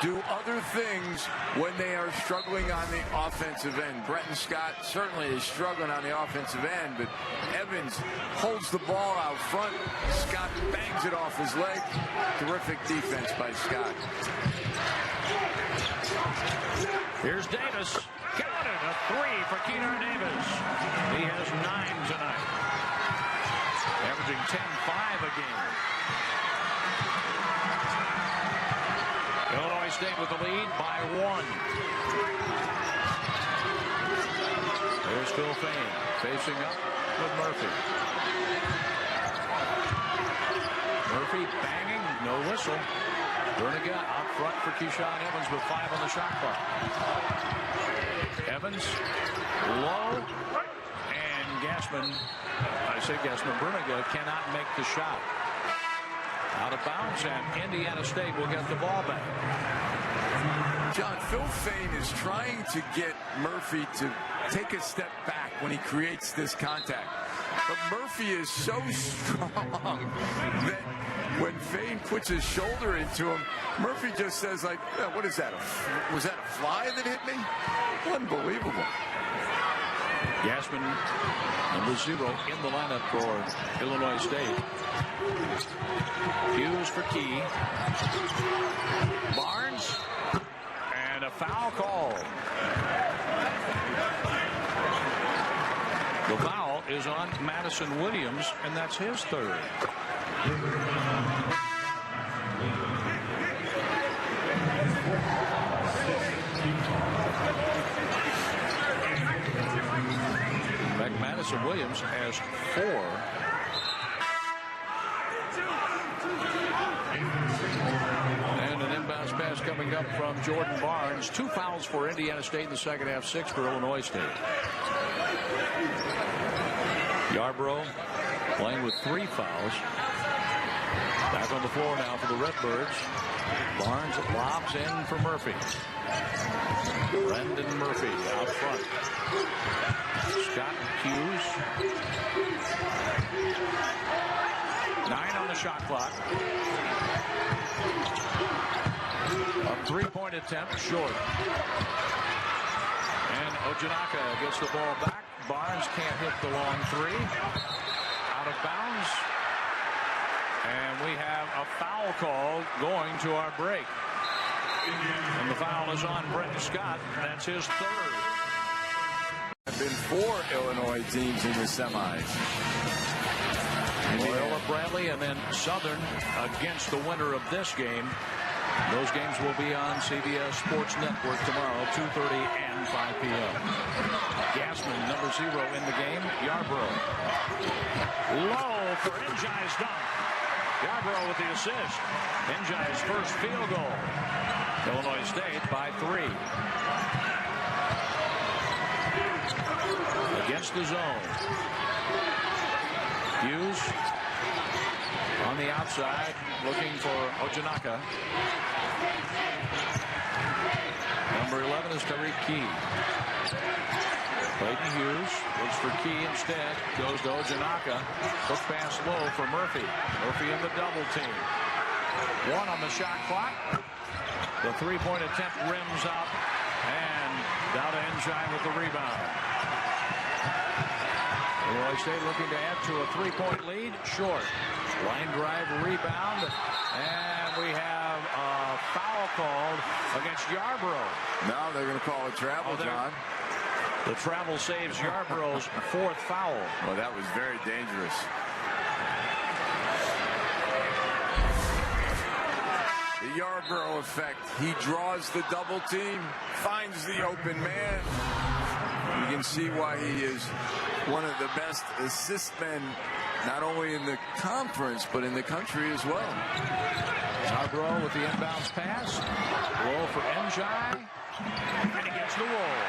do other things when they are struggling on the offensive end. Brenton Scott certainly is struggling on the offensive end, but Evans holds the ball out front. Scott bangs it off his leg. Terrific defense by Scott. Here's Davis. Got it. A 3 for Kedar Davis. He has 9 tonight. Averaging 10-5 a game. Illinois State with the lead by 1. There's Phil Fane facing up with Murphy. Murphy banging, no whistle. Bruniga out front for Keyshawn Evans with 5 on the shot clock. Evans low, and Gassman Bruniga cannot make the shot. Out of bounds, and Indiana State will get the ball back. John, Phil Fane is trying to get Murphy to take a step back when he creates this contact. But Murphy is so strong that when Fane puts his shoulder into him, Murphy just says, like, was that a fly that hit me? Unbelievable. Gassman, number 0 in the lineup for Illinois State. Hughes for Key. Barnes. And a foul call. The foul is on Madison Williams, and that's his third. In fact, Madison Williams has 4. And an inbounds pass coming up from Jordan Barnes. 2 fouls for Indiana State in the second half, 6 for Illinois State. Yarbrough playing with 3 fouls. Back on the floor now for the Redbirds. Barnes lobs in for Murphy. Brendan Murphy out front. Scott Hughes. 9 on the shot clock. A 3-point attempt short. And Ojinaka gets the ball back. Barnes can't hit the long 3. Out of bounds. And we have a foul call going to our break. And the foul is on Brent Scott. That's his third. There have been 4 Illinois teams in the semis. Loyola Bradley and then Southern against the winner of this game. Those games will be on CBS Sports Network tomorrow, 2:30 and 5 p.m. Gassman, number 0 in the game. Yarbrough. Low for Njai's dunk. Yarbrough with the assist. Njai's first field goal. Illinois State by 3. Against the zone. Hughes on the outside looking for Ojinaka. Number 11 is Tariq Key. Clayton Hughes looks for Key instead. Goes to Ojinaka. Hook pass low for Murphy. Murphy in the double team. 1 on the shot clock. The 3-point attempt rims up. And down to Njai with the rebound. Illinois State looking to add to a 3-point lead. Short. Line drive rebound. And we have a foul called against Yarbrough. Now they're going to call a travel, John. The travel saves Yarbrough's 4th foul. Well, that was very dangerous. The Yarbrough effect. He draws the double team, finds the open man. You can see why he is one of the best assist men, not only in the conference, but in the country as well. Yarbrough with the inbounds pass. Roll for Njai. And he gets the roll.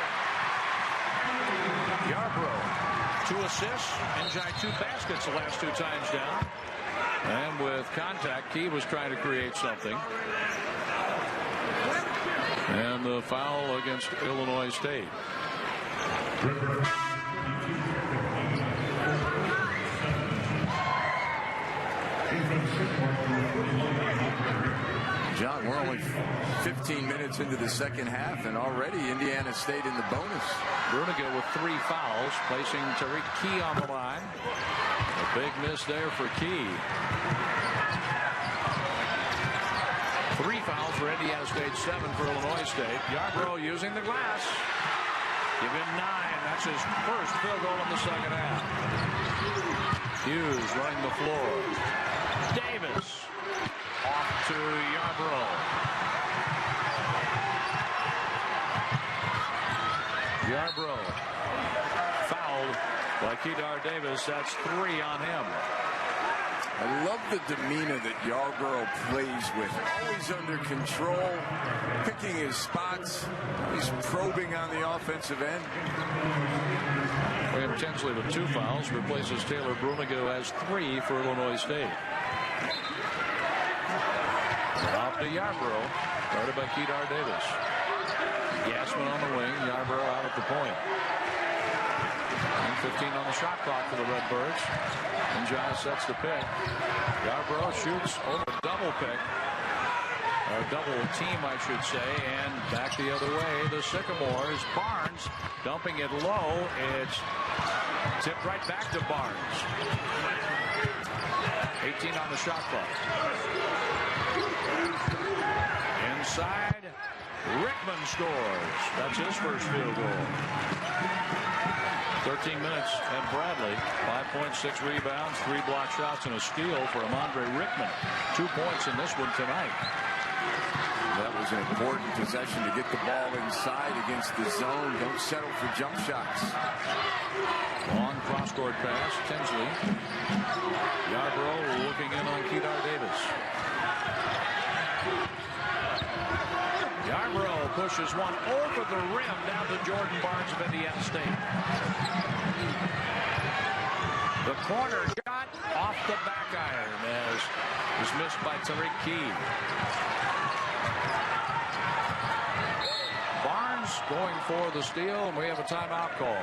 Yarbrough, 2 assists. Njai 2 baskets the last 2 times down. And with contact, Key was trying to create something. And the foul against Illinois State. John, we're only 15 minutes into the second half, and already Indiana State in the bonus. Bruniga with 3 fouls, placing Tariq Key on the line. A big miss there for Key. 3 fouls for Indiana State, 7 for Illinois State. Yarbrough using the glass. Give him 9. That's his first field goal in the second half. Hughes running the floor. Davis off to Yarbrough. Yarbrough fouled by Kedar Davis. That's 3 on him. I love the demeanor that Yarbrough plays with. Always under control, picking his spots. He's probing on the offensive end. William Tinsley with 2 fouls replaces Taylor Bruniga, who has 3 for Illinois State. Off to Yarbrough, guarded by Kedar Davis. Gassman on the wing, Yarbrough out at the point. 15 on the shot clock for the Redbirds. Njai sets the pick. Yarbrough shoots over a double pick. or double team, I should say, and back the other way. The Sycamores. Barnes dumping it low. It's tipped right back to Barnes. 18 on the shot clock. Inside, Rickman scores. That's his first field goal. 13 minutes, and Bradley, 5.6 rebounds, 3 block shots, and a steal for Amandre Rickman. 2 points in this one tonight. That was an important possession to get the ball inside against the zone. Don't settle for jump shots. Long cross-court pass, Tinsley. Yarbrough looking in on Kedar Davis. Yarbrough pushes one over the rim down to Jordan Barnes of Indiana State. The corner shot off the back iron as was missed by Tariq Key. Barnes going for the steal, and we have a timeout call.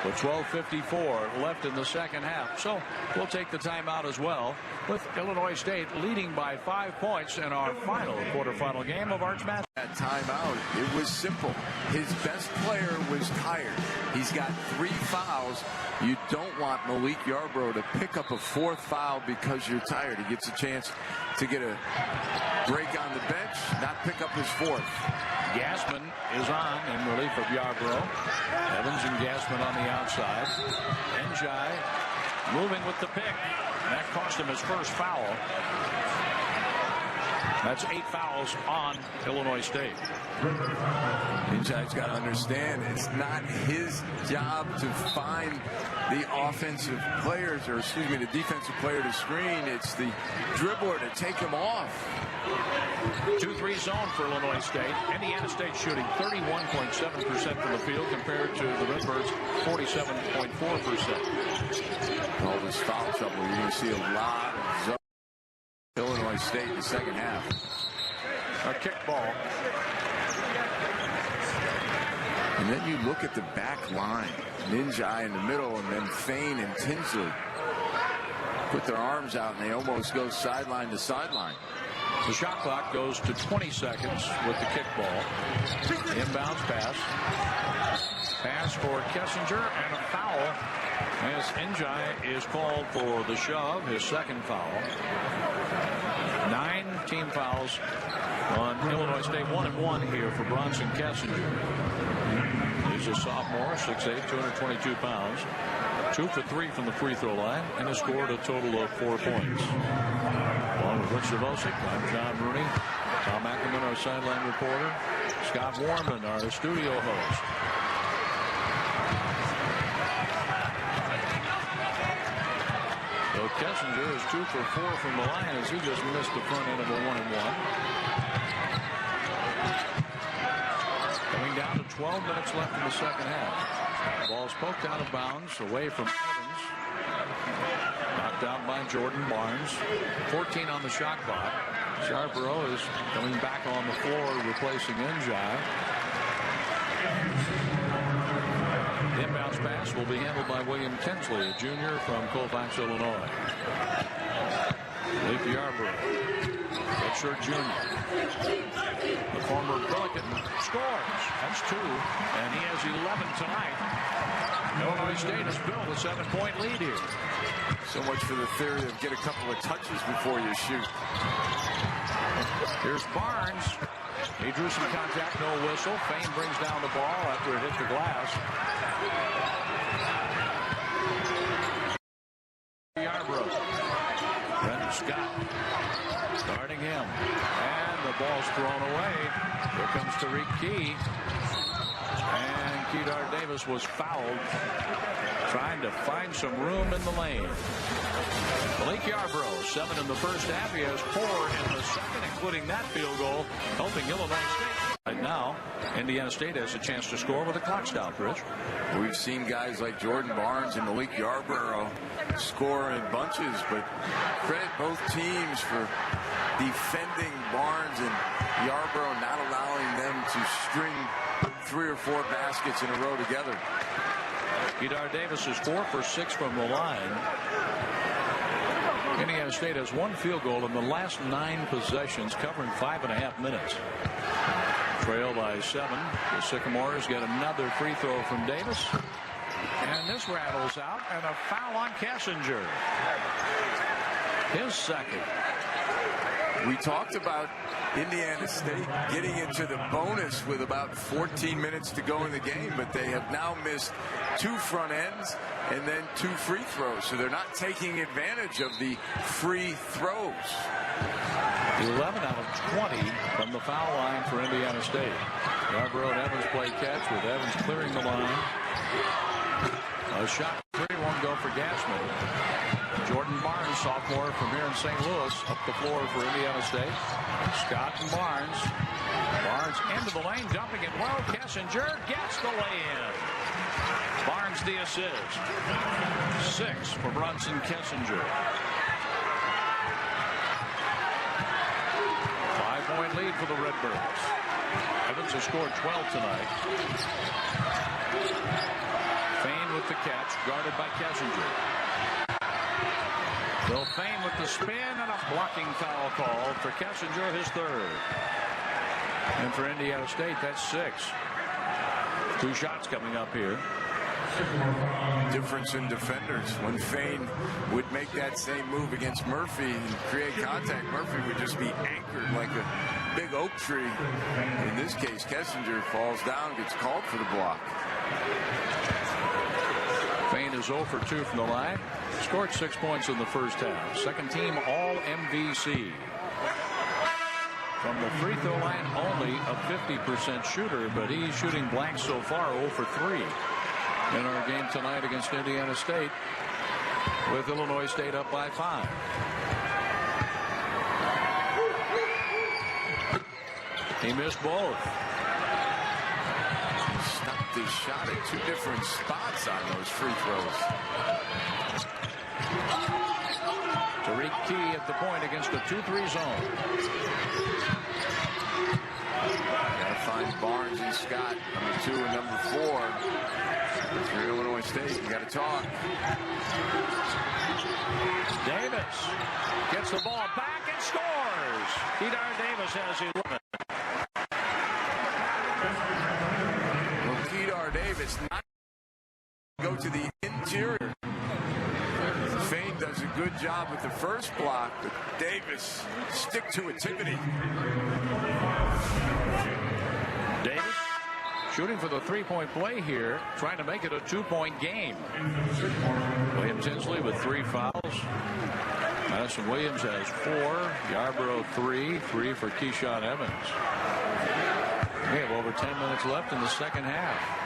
With 12:54 left in the second half. So we'll take the timeout as well, with Illinois State leading by 5 points in our final quarterfinal game of Arch Madness. That timeout, it was simple. His best player was tired. He's got 3 fouls. You don't want Malik Yarbrough to pick up a 4th foul because you're tired. He gets a chance to get a break on the bench, not pick up his 4th. Gassman is on in relief of Yarbrough. Evans and Gassman on the outside. Njai moving with the pick. That cost him his first foul. That's 8 fouls on Illinois State. Njai's got to understand it's not his job to find the offensive players, or excuse me, the defensive player to screen. It's the dribbler to take him off. 2-3 zone for Illinois State. Indiana State shooting 31.7% from the field compared to the Redbirds 47.4%. All this foul trouble, you're going to see a lot of zone. Illinois State in the second half. A kick ball. And then you look at the back line. Njai in the middle, and then Fain and Tinsley put their arms out, and they almost go sideline to sideline. The shot clock goes to 20 seconds with the kick ball. Inbounds pass. Pass for Kessinger, and a foul as Njai is called for the shove, his second foul. 9 team fouls on Illinois State. 1-1 here for Bronson Kessinger. He's a sophomore, 6'8", 222 pounds. 2 for 3 from the free throw line, and has scored a total of 4 points. Along with Rich Zavosic, I'm John Rooney. Tom Ackerman, our sideline reporter. Scott Warman, our studio host. So Kessinger is 2 for 4 from the line as he just missed the front end of a 1-and-1. Coming down to 12 minutes left in the second half. Ball's poked out of bounds away from Evans. Knocked out by Jordan Barnes. 14 on the shot clock. Yarbrough is coming back on the floor, replacing Njai. The inbounds pass will be handled by William Tinsley, a junior from Colfax, Illinois. Malik Yarbrough, redshirt junior. The former Pelican scores. That's 2, and he has 11 tonight. Illinois State has built a 7-point lead here. So much for the theory of get a couple of touches before you shoot. Here's Barnes. He drew some contact, no whistle. Fain brings down the ball after it hit the glass. Yarbrough. Brendan Scott guarding him. And the ball's thrown away. Here comes Tariq Key. And Kedar Davis was fouled, trying to find some room in the lane. Malik Yarbrough, 7 in the first half. He has 4 in the second, including that field goal, helping Illinois State. Right now, Indiana State has a chance to score with a clock stop, Rich. We've seen guys like Jordan Barnes and Malik Yarbrough score in bunches, but credit both teams for defending Barnes and Yarbrough, not allowing them to string 3 or 4 baskets in a row together. Kedar Davis is 4 for 6 from the line. Indiana State has one field goal in the last 9 possessions, covering 5.5 minutes. Trail by 7. The Sycamores get another free throw from Davis. And this rattles out, and a foul on Kessinger. His second. We talked about Indiana State getting into the bonus with about 14 minutes to go in the game, but they have now missed 2 front ends and then 2 free throws, so they're not taking advantage of the free throws. 11 out of 20 from the foul line for Indiana State. Yarbrough and Evans play catch with Evans clearing the line. A shot 3 won't go for Gassman. Jordan Barnes, sophomore from here in St. Louis, up the floor for Indiana State. Scott and Barnes. Barnes into the lane, dumping it well. Kessinger gets the lay-in. Barnes the assist. 6 for Brunson Kessinger. 5-point lead for the Redbirds. Evans has scored 12 tonight. Fain with the catch, guarded by Kessinger. Will Fain with the spin, and a blocking foul call for Kessinger, his 3rd. And for Indiana State, that's 6. 2 shots coming up here. Difference in defenders. When Fain would make that same move against Murphy and create contact, Murphy would just be anchored like a big oak tree. In this case, Kessinger falls down, gets called for the block. Fain is 0 for 2 from the line. Scored 6 points in the first half. Second team all MVC. From the free throw line, only a 50% shooter, but he's shooting blanks so far, 0 for 3 in our game tonight against Indiana State, with Illinois State up by 5. He missed both. Stopped his shot at 2 different spots on those free throws. Tariq Key at the point against the 2-3 zone. Gotta find Barnes and Scott, number 2 and number 4. If you're Illinois State, you gotta talk. Davis gets the ball back and scores. Kedar Davis has 11. Well, Kedar Davis not go to the interior. Fain does a good job with the first block, but Davis stick to activity. Davis shooting for the 3-point play here, trying to make it a 2-point game. William Tinsley with 3 fouls. Madison Williams has 4. Yarbrough 3 for Keyshawn Evans. We have over 10 minutes left in the second half.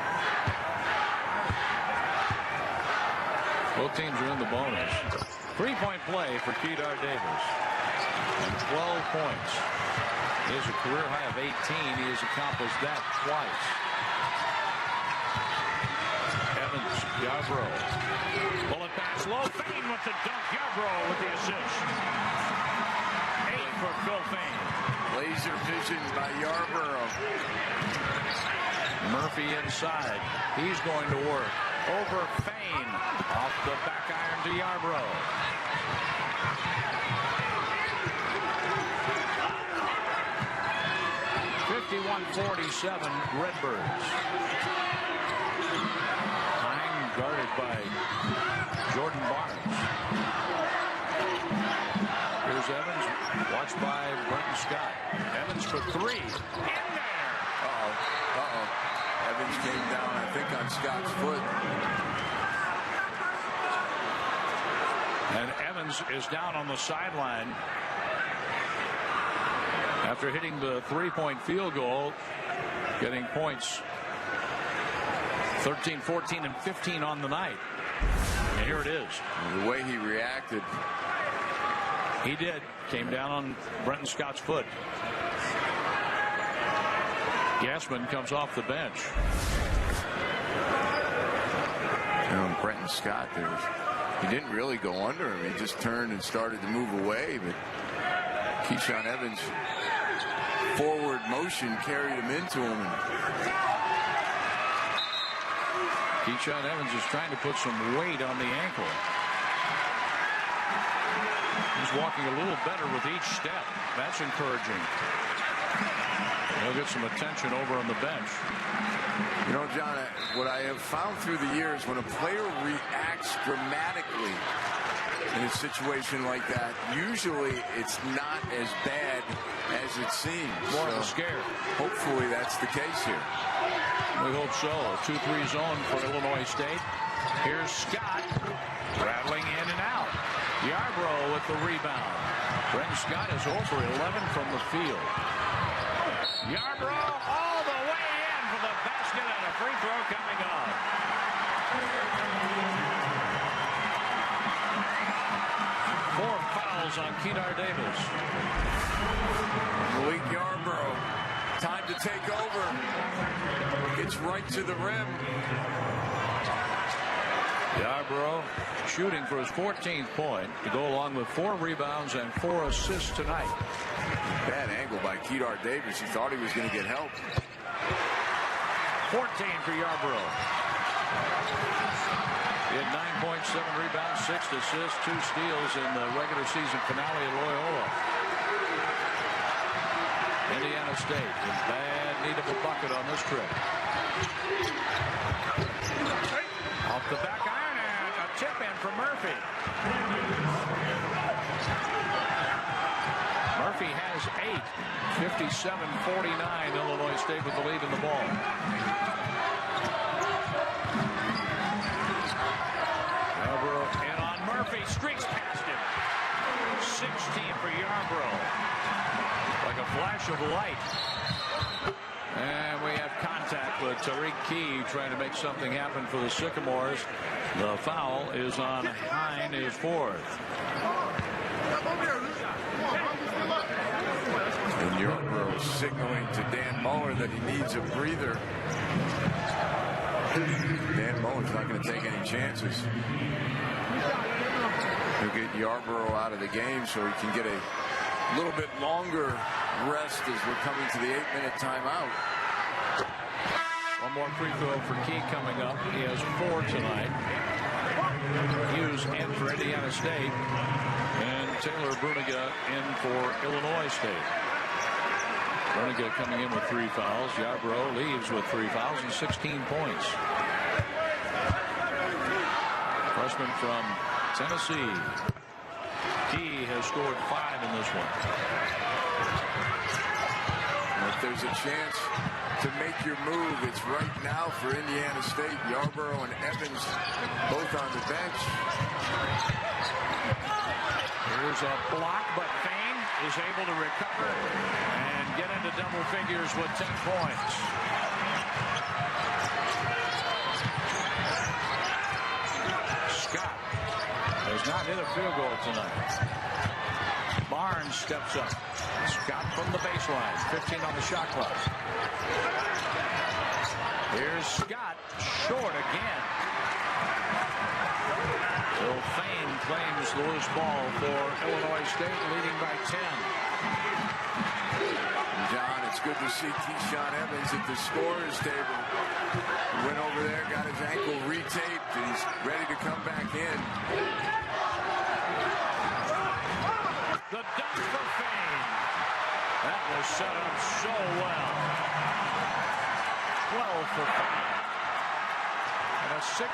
Both teams are in the bonus. 3-point play for Kedar Davis. And 12 points. He has a career high of 18. He has accomplished that twice. Evans, Yarbrough. Bullet pass low. Fain with the dunk. Yarbrough with the assist. 8 for Phil Fain. Laser vision by Yarbrough. Murphy inside. He's going to work. Over Fain. Off the back iron to Yarbrough. .47 Redbirds. Hine guarded by Jordan Barnes. Here's Evans, watched by Burton Scott. Evans for 3. In there. Evans came down, I think, on Scott's foot. And Evans is down on the sideline after hitting the 3-point field goal, getting points 13, 14, and 15 on the night. And here it is. The way he reacted. He did. Came down on Brenton Scott's foot. Gassman comes off the bench. Brenton Scott there. He didn't really go under him. He just turned and started to move away. But Keyshawn Evans' forward motion carried him into him. Keyshawn Evans is trying to put some weight on the ankle. He's walking a little better with each step. That's encouraging. He'll get some attention over on the bench. You know, John, what I have found through the years, when a player reacts dramatically in a situation like that, usually it's not as bad as it seems. More of a scare. Hopefully that's the case here. We hope so. A 2-3 zone for Illinois State. Here's Scott rattling in and out. Yarbrough with the rebound. Brent Scott is over 11 from the field. Yarbrough all the way in for the basket, and a free throw coming up. Four fouls on Kedar Davis. Malik Yarbrough, time to take over. Gets right to the rim. Yarbrough shooting for his 14th point to go along with 4 rebounds and 4 assists tonight. Bad angle by Kedar Davis. He thought he was going to get help. 14 for Yarbrough. He had 9 points, 7 rebounds, 6 assists, 2 steals in the regular season finale at Loyola. Indiana State in bad need of a bucket on this trip. Off the back iron and a tip in for Murphy. Murphy has 8. 57-49. Illinois State with the lead in the ball. Yarbrough in on Murphy. Streaks past him. 16 for Yarbrough. Like a flash of light. And we have contact with Tariq Key trying to make something happen for the Sycamores. The foul is on Hine, his 4th. And Yarbrough signaling to Dan Muller that he needs a breather. Dan Muller's not going to take any chances. He'll get Yarbrough out of the game so he can get a little bit longer rest as we're coming to the 8-minute timeout. One more free throw for Key coming up. He has 4 tonight. Hughes in for Indiana State. And Taylor Bruniga in for Illinois State. Bruniga coming in with 3 fouls. Yarbrough leaves with 3 fouls and 16 points. Freshman from Tennessee. Key has scored 5 in this one. And if there's a chance to make your move, it's right now for Indiana State. Yarbrough and Evans both on the bench. Here's a block, but Fain is able to recover and get into double figures with 10 points. Scott has not hit a field goal tonight. Barnes steps up. Scott from the baseline. 15 on the shot clock. Here's Scott. Short again. So Fain claims the loose ball for Illinois State, leading by 10. John, it's good to see Keyshawn Evans at the scorer's table. He went over there, got his ankle retaped, and he's ready to come back in. The dunk for Fain. That was set up so well. 12 for Fain. And a 63-51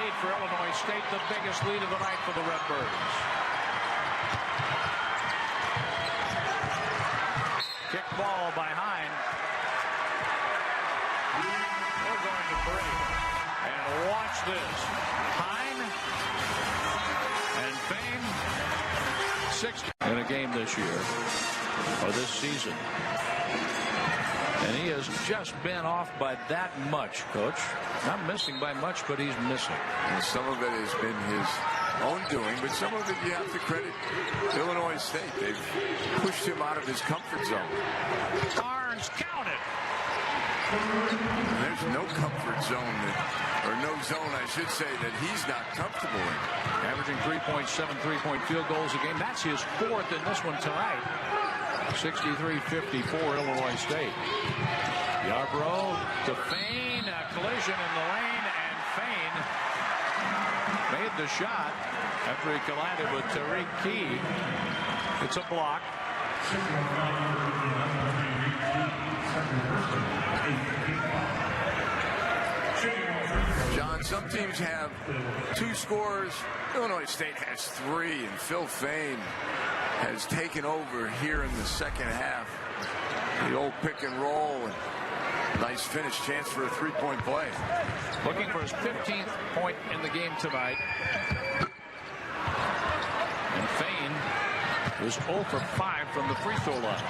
lead for Illinois State, the biggest lead of the night for the Redbirds. Kick ball by Hine. We're going to break. And watch this. Hine and Fain. 60 in a game this year, or this season. And he has just been off by that much, Coach. Not missing by much, but he's missing. And some of it has been his own doing, but some of it you have to credit Illinois State. They've pushed him out of his comfort zone. Barnes counted. There's no comfort zone, or no zone, I should say, that he's not comfortable in. Averaging 3.7 3-point field goals a game. That's his 4th in this one tonight. 63-54 Illinois State. Yarbrough to Fain. A collision in the lane, and Fain made the shot after he collided with Tariq Key. It's a block. John, some teams have 2 scores. Illinois State has 3, and Phil Fain has taken over here in the second half. The old pick and roll, and nice finish, chance for a 3-point play. Looking for his 15th point in the game tonight. And Fain is 0 for 5 from the free throw line.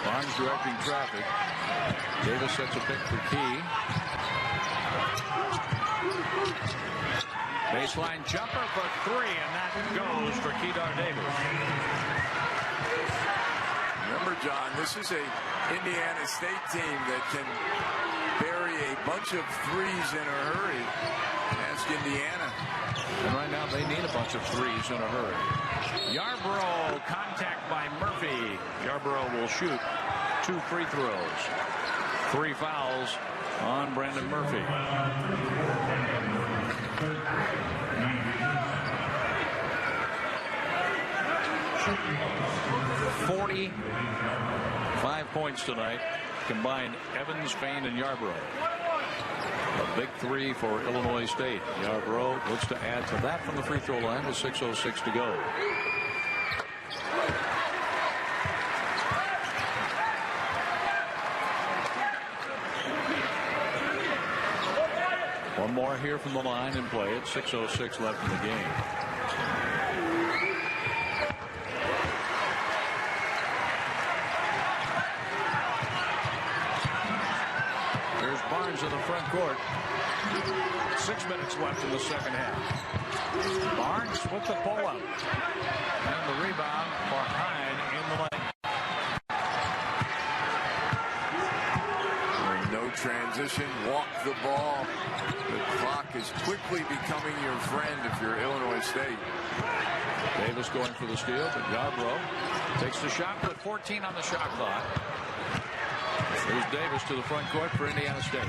Barnes directing traffic. Davis sets a pick for Key. Baseline jumper for 3, and that goes for Kedar Davis. Remember, John, this is a Indiana State team that can bury a bunch of threes in a hurry. Ask Indiana. And right now they need a bunch of threes in a hurry. Yarbrough, contact by Murphy. Yarbrough will shoot 2 free throws. 3 fouls on Brandon Murphy. $45 points tonight, combined Evans, Fain, and Yarbrough. A big 3 for Illinois State. Yarbrough looks to add to that from the free throw line with 6:06 to go. One more here from the line and play at 6:06 left in the game. There's Barnes in the front court. 6 minutes left in the second half. Barnes with the pull-up. And the rebound for Hine in the lane. No transition, walk the ball. The clock is quickly becoming your friend if you're Illinois State. Davis going for the steal, but Yarbrough takes the shot, put 14 on the shot clock. There's Davis to the front court for Indiana State.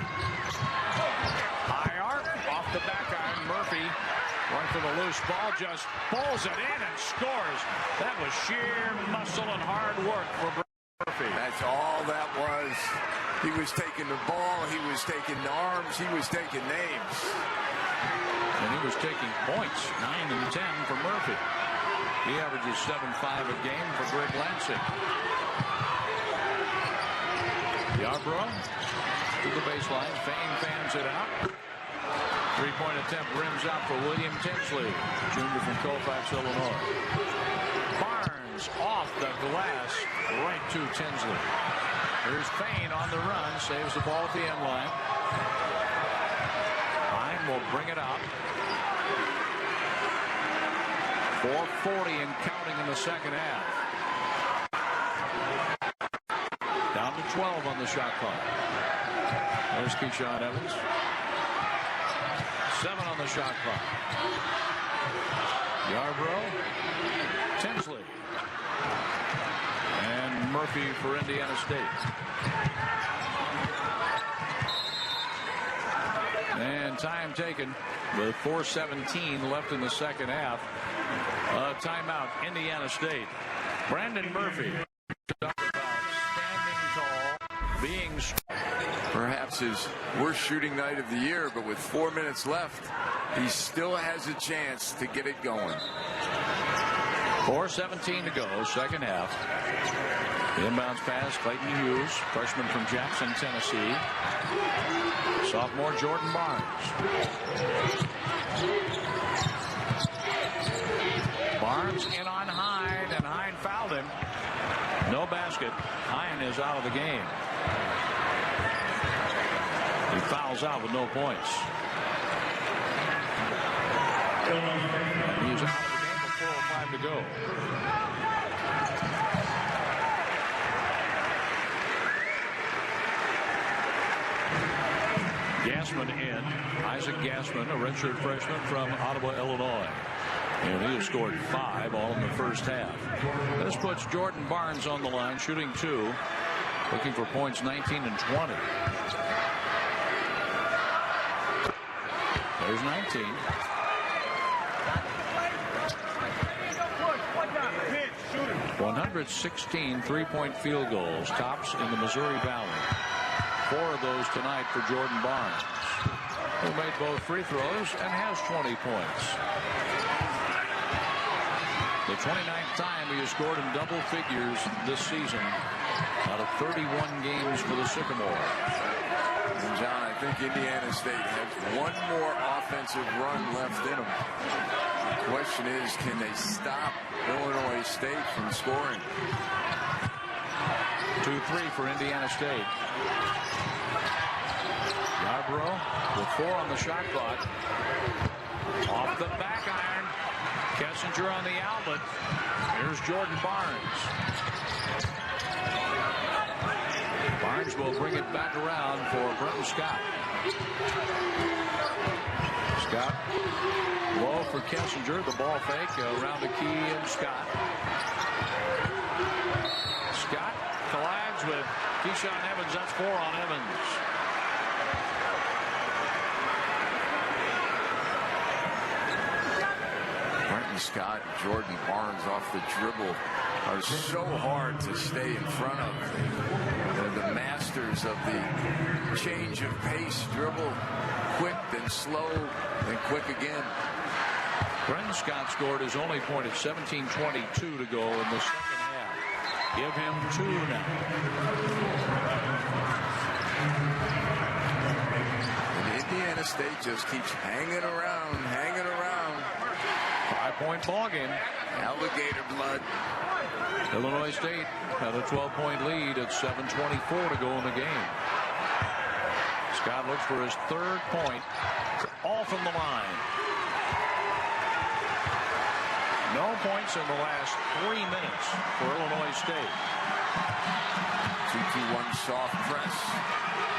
High arc off the back iron. Murphy going for the loose ball, just pulls it in and scores. That was sheer muscle and hard work for Murphy. That's all that was. He was taking the ball, he was taking arms, he was taking names. And he was taking points, 9 and 10 for Murphy. He averages 7.5 a game for Greg Lansing. Yarbrough to the baseline. Fain fans it out. 3-point attempt rims out for William Tinsley, junior from Colfax, Illinois. Barnes off the glass, right to Tinsley. Here's Fain on the run, saves the ball at the end line. Hine will bring it out. 4:40 and counting in the second half. Down to 12 on the shot clock. There's Keyshawn Evans. 7 on the shot clock. Yarbrough, Tinsley, and Murphy for Indiana State. And time taken with 4:17 left in the second half. Timeout, Indiana State. Brandon Murphy. Standing tall, being Perhaps his worst shooting night of the year, but with 4 minutes left, he still has a chance to get it going. 4:17 to go, second half. Inbounds pass, Clayton Hughes, freshman from Jackson, Tennessee. Sophomore Jordan Barnes. Barnes in on Hine, and Hine fouled him. No basket. Hine is out of the game. He fouls out with no points. He's out of the game with 4:05 to go. Gassman in. Isaac Gassman, a redshirt freshman from Ottawa, Illinois. And he has scored 5 all in the first half. This puts Jordan Barnes on the line, shooting 2, looking for points 19 and 20. There's 19. 116 three-point field goals, tops in the Missouri Valley. 4 of those tonight for Jordan Barnes, who made both free throws and has 20 points. The 29th time he has scored in double figures this season out of 31 games for the Sycamores. And John, I think Indiana State has one more offensive run left in them. The question is, can they stop Illinois State from scoring? 2-3 for Indiana State. Yarbrough with 4 on the shot clock. Off the back iron. Kessinger on the outlet. Here's Jordan Barnes. Barnes will bring it back around for Brenton Scott. Scott low for Kessinger. The ball fake around the key and Scott. Scott collides with Keyshawn Evans. That's 4 on Evans. Brenton Scott and Jordan Barnes off the dribble are so hard to stay in front of. They're the masters of the change of pace, dribble, quick then slow, then quick again. Brenton Scott scored his only point at 17:22 to go in the second half. Give him 2 now. And Indiana State just keeps hanging around, hanging around. 5-point ball game. Alligator blood. Illinois State had a 12-point lead at 7:24 to go in the game. Scott looks for his 3rd point, all from the line. No points in the last 3 minutes for Illinois State. 2-2-1 soft press.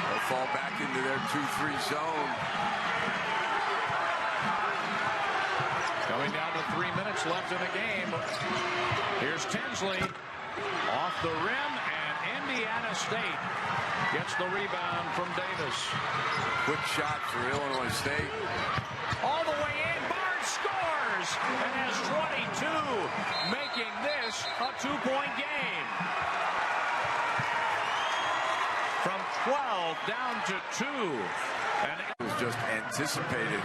They'll fall back into their 2-3 zone. Coming down to 3 minutes left in the game. Here's Tinsley off the rim, and Indiana State gets the rebound from Davis. Quick shot for Illinois State. All the way in, Barnes scores and has 22, making this a 2-point game. From 12 down to 2. And it was just anticipated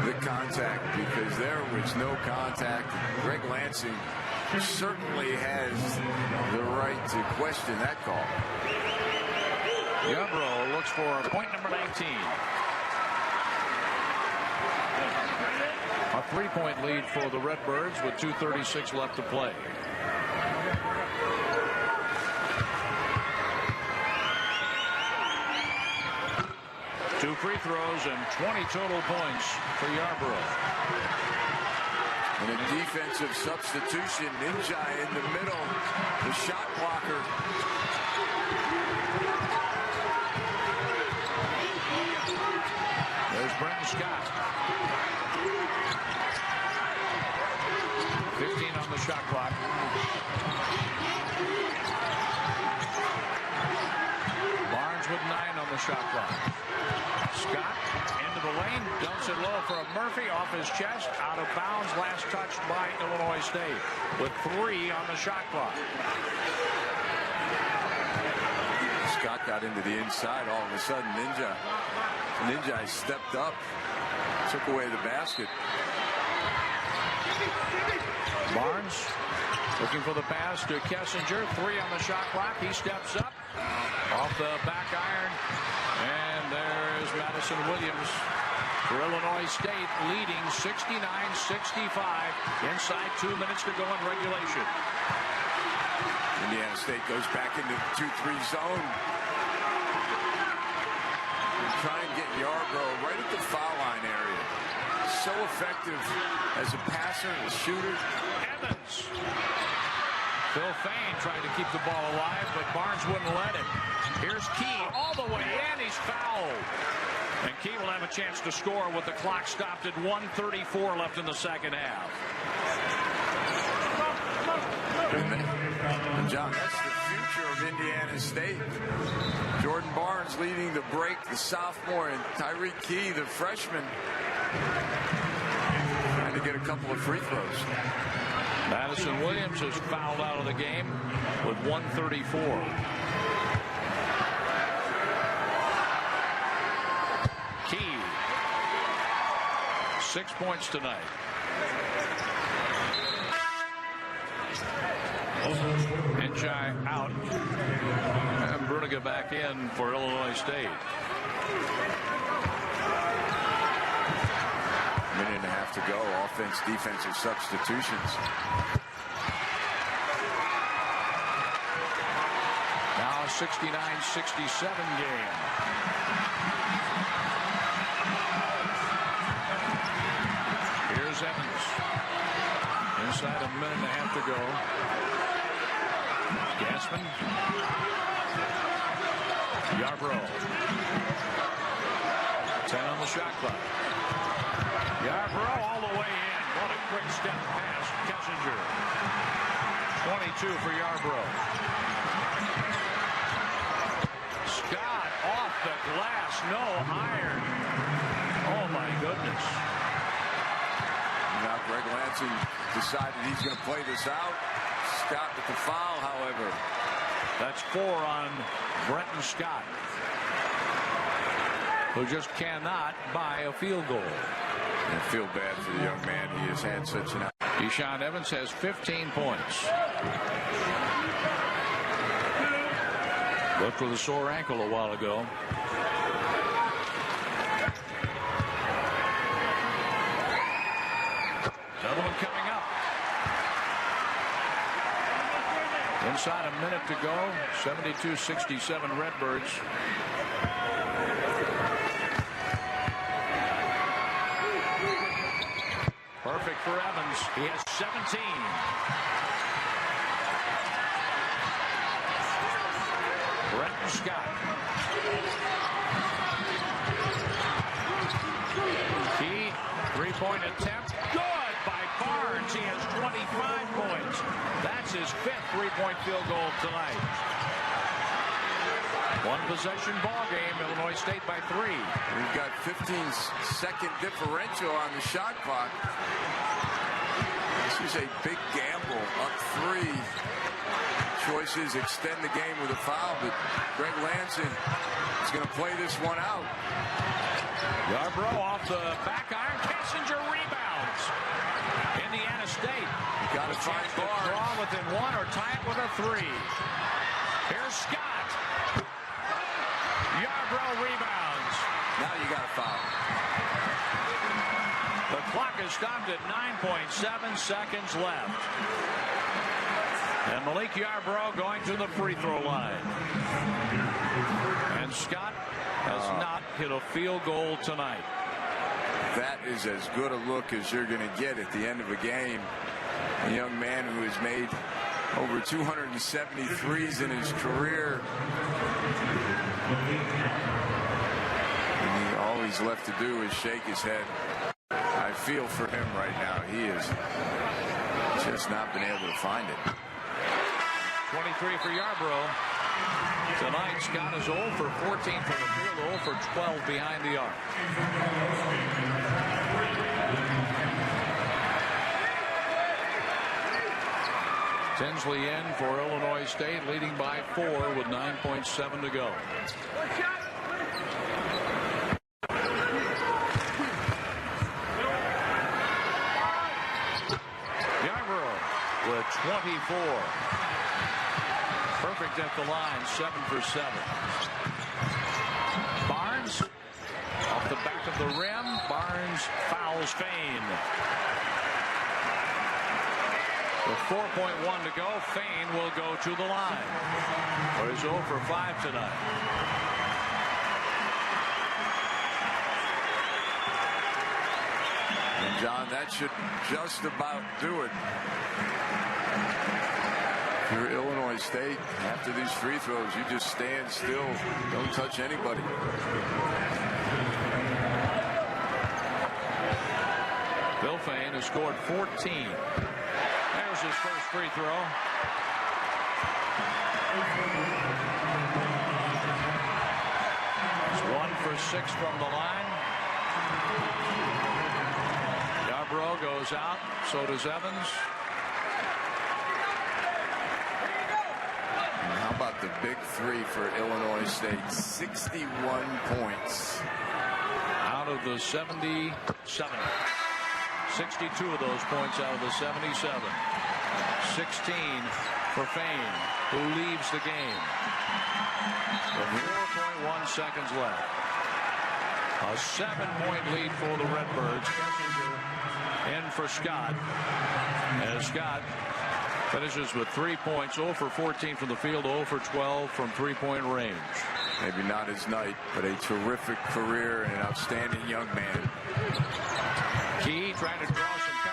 the contact because there was no contact. Greg Lansing certainly has the right to question that call. Yarbrough looks for point number 19. A 3-point lead for the Redbirds with 2:36 left to play. Two free throws and 20 total points for Yarbrough. And a defensive substitution. Ninja in the middle. The shot blocker. There's Brenton Scott. 15 on the shot clock. Barnes with 9 on the shot clock. Scott into the lane, dumps it low for a Murphy off his chest, out of bounds, last touched by Illinois State with 3 on the shot clock. Scott got into the inside. All of a sudden, Ninja stepped up, took away the basket. Barnes looking for the pass to Kessinger. 3 on the shot clock. He steps up off the back iron. And there's Madison Williams for Illinois State, leading 69-65. Inside 2 minutes to go in regulation. Indiana State goes back into the 2-3 zone. Try and get Yarbrough right at the foul line area. So effective as a passer and a shooter. Evans. Phil Fain trying to keep the ball alive, but Barnes wouldn't let him. Here's Key all the way in. He's fouled. And Key will have a chance to score with the clock stopped at 1:34 left in the second half. And John, that's the future of Indiana State. Jordan Barnes leading the break, the sophomore, and Tyreek Key, the freshman. Trying to get a couple of free throws. Madison Williams is fouled out of the game with 1:34. Key. 6 points tonight. Enchai out. And Bruniga back in for Illinois State. Minute and a half to go. Offense, defensive substitutions. Now a 69-67 game. Here's Evans. Inside a minute and a half to go. Gassman. Yarbrough. 10 on the shot clock. Yarbrough all the way in. What a quick step pass. Kessinger. 22 for Yarbrough. Scott off the glass. No iron. Oh my goodness. Now Greg Lansing decided he's going to play this out. Scott with the foul, however. That's 4 on Brenton Scott, who just cannot buy a field goal. I feel bad for the young man. He has had such an... Deshaun Evans has 15 points. Looked with a sore ankle a while ago. Another one coming up. Inside a minute to go. 72-67 Redbirds. Perfect for Evans. He has 17. Brenton Scott. Key. Three-point attempt. Good by Barnes. He has 25 points. That's his 5th three-point field goal tonight. One possession ball game. Illinois State by 3. We've got 15-second differential on the shot clock. This is a big gamble. Up 3. Choices extend the game with a foul, but Greg Lansing is going to play this one out. Yarbrough off the back iron. Kessinger rebounds. Indiana State. Got to find Barnes. Draw within 1 or tie it with a 3. Here's Scott. Yarbrough rebounds. Now you got a foul. The clock is stopped at 9.7 seconds left. And Malik Yarbrough going to the free throw line. And Scott has not hit a field goal tonight. That is as good a look as you're going to get at the end of a game. A young man who has made over 273s in his career. And all he's left to do is shake his head. I feel for him right now. He has just not been able to find it. 23 for Yarbrough. Tonight, Scott is 0 for 14 from the field, 0 for 12 behind the arc. Tinsley in for Illinois State, leading by 4 with 9.7 to go. Yarbrough with 24. Perfect at the line, 7 for 7. Barnes off the back of the rim. Barnes fouls Fain. With 4.1 to go, Fain will go to the line. Or he's 0 for 5 tonight. And John, that should just about do it. If you're Illinois State, after these free throws, you just stand still. Don't touch anybody. Bill Fain has scored 14. There's his first free throw. He's 1 for 6 from the line. Yarbrough goes out. So does Evans. And how about the big three for Illinois State? 61 points. Out of the 77. 62 of those points out of the 77. 16 for Fane, who leaves the game. With 4.1 seconds left. A 7-point lead for the Redbirds. In for Scott. As Scott finishes with 3 points, 0 for 14 from the field, 0 for 12 from three-point range. Maybe not his night, but a terrific career and an outstanding young man. Key trying to draw some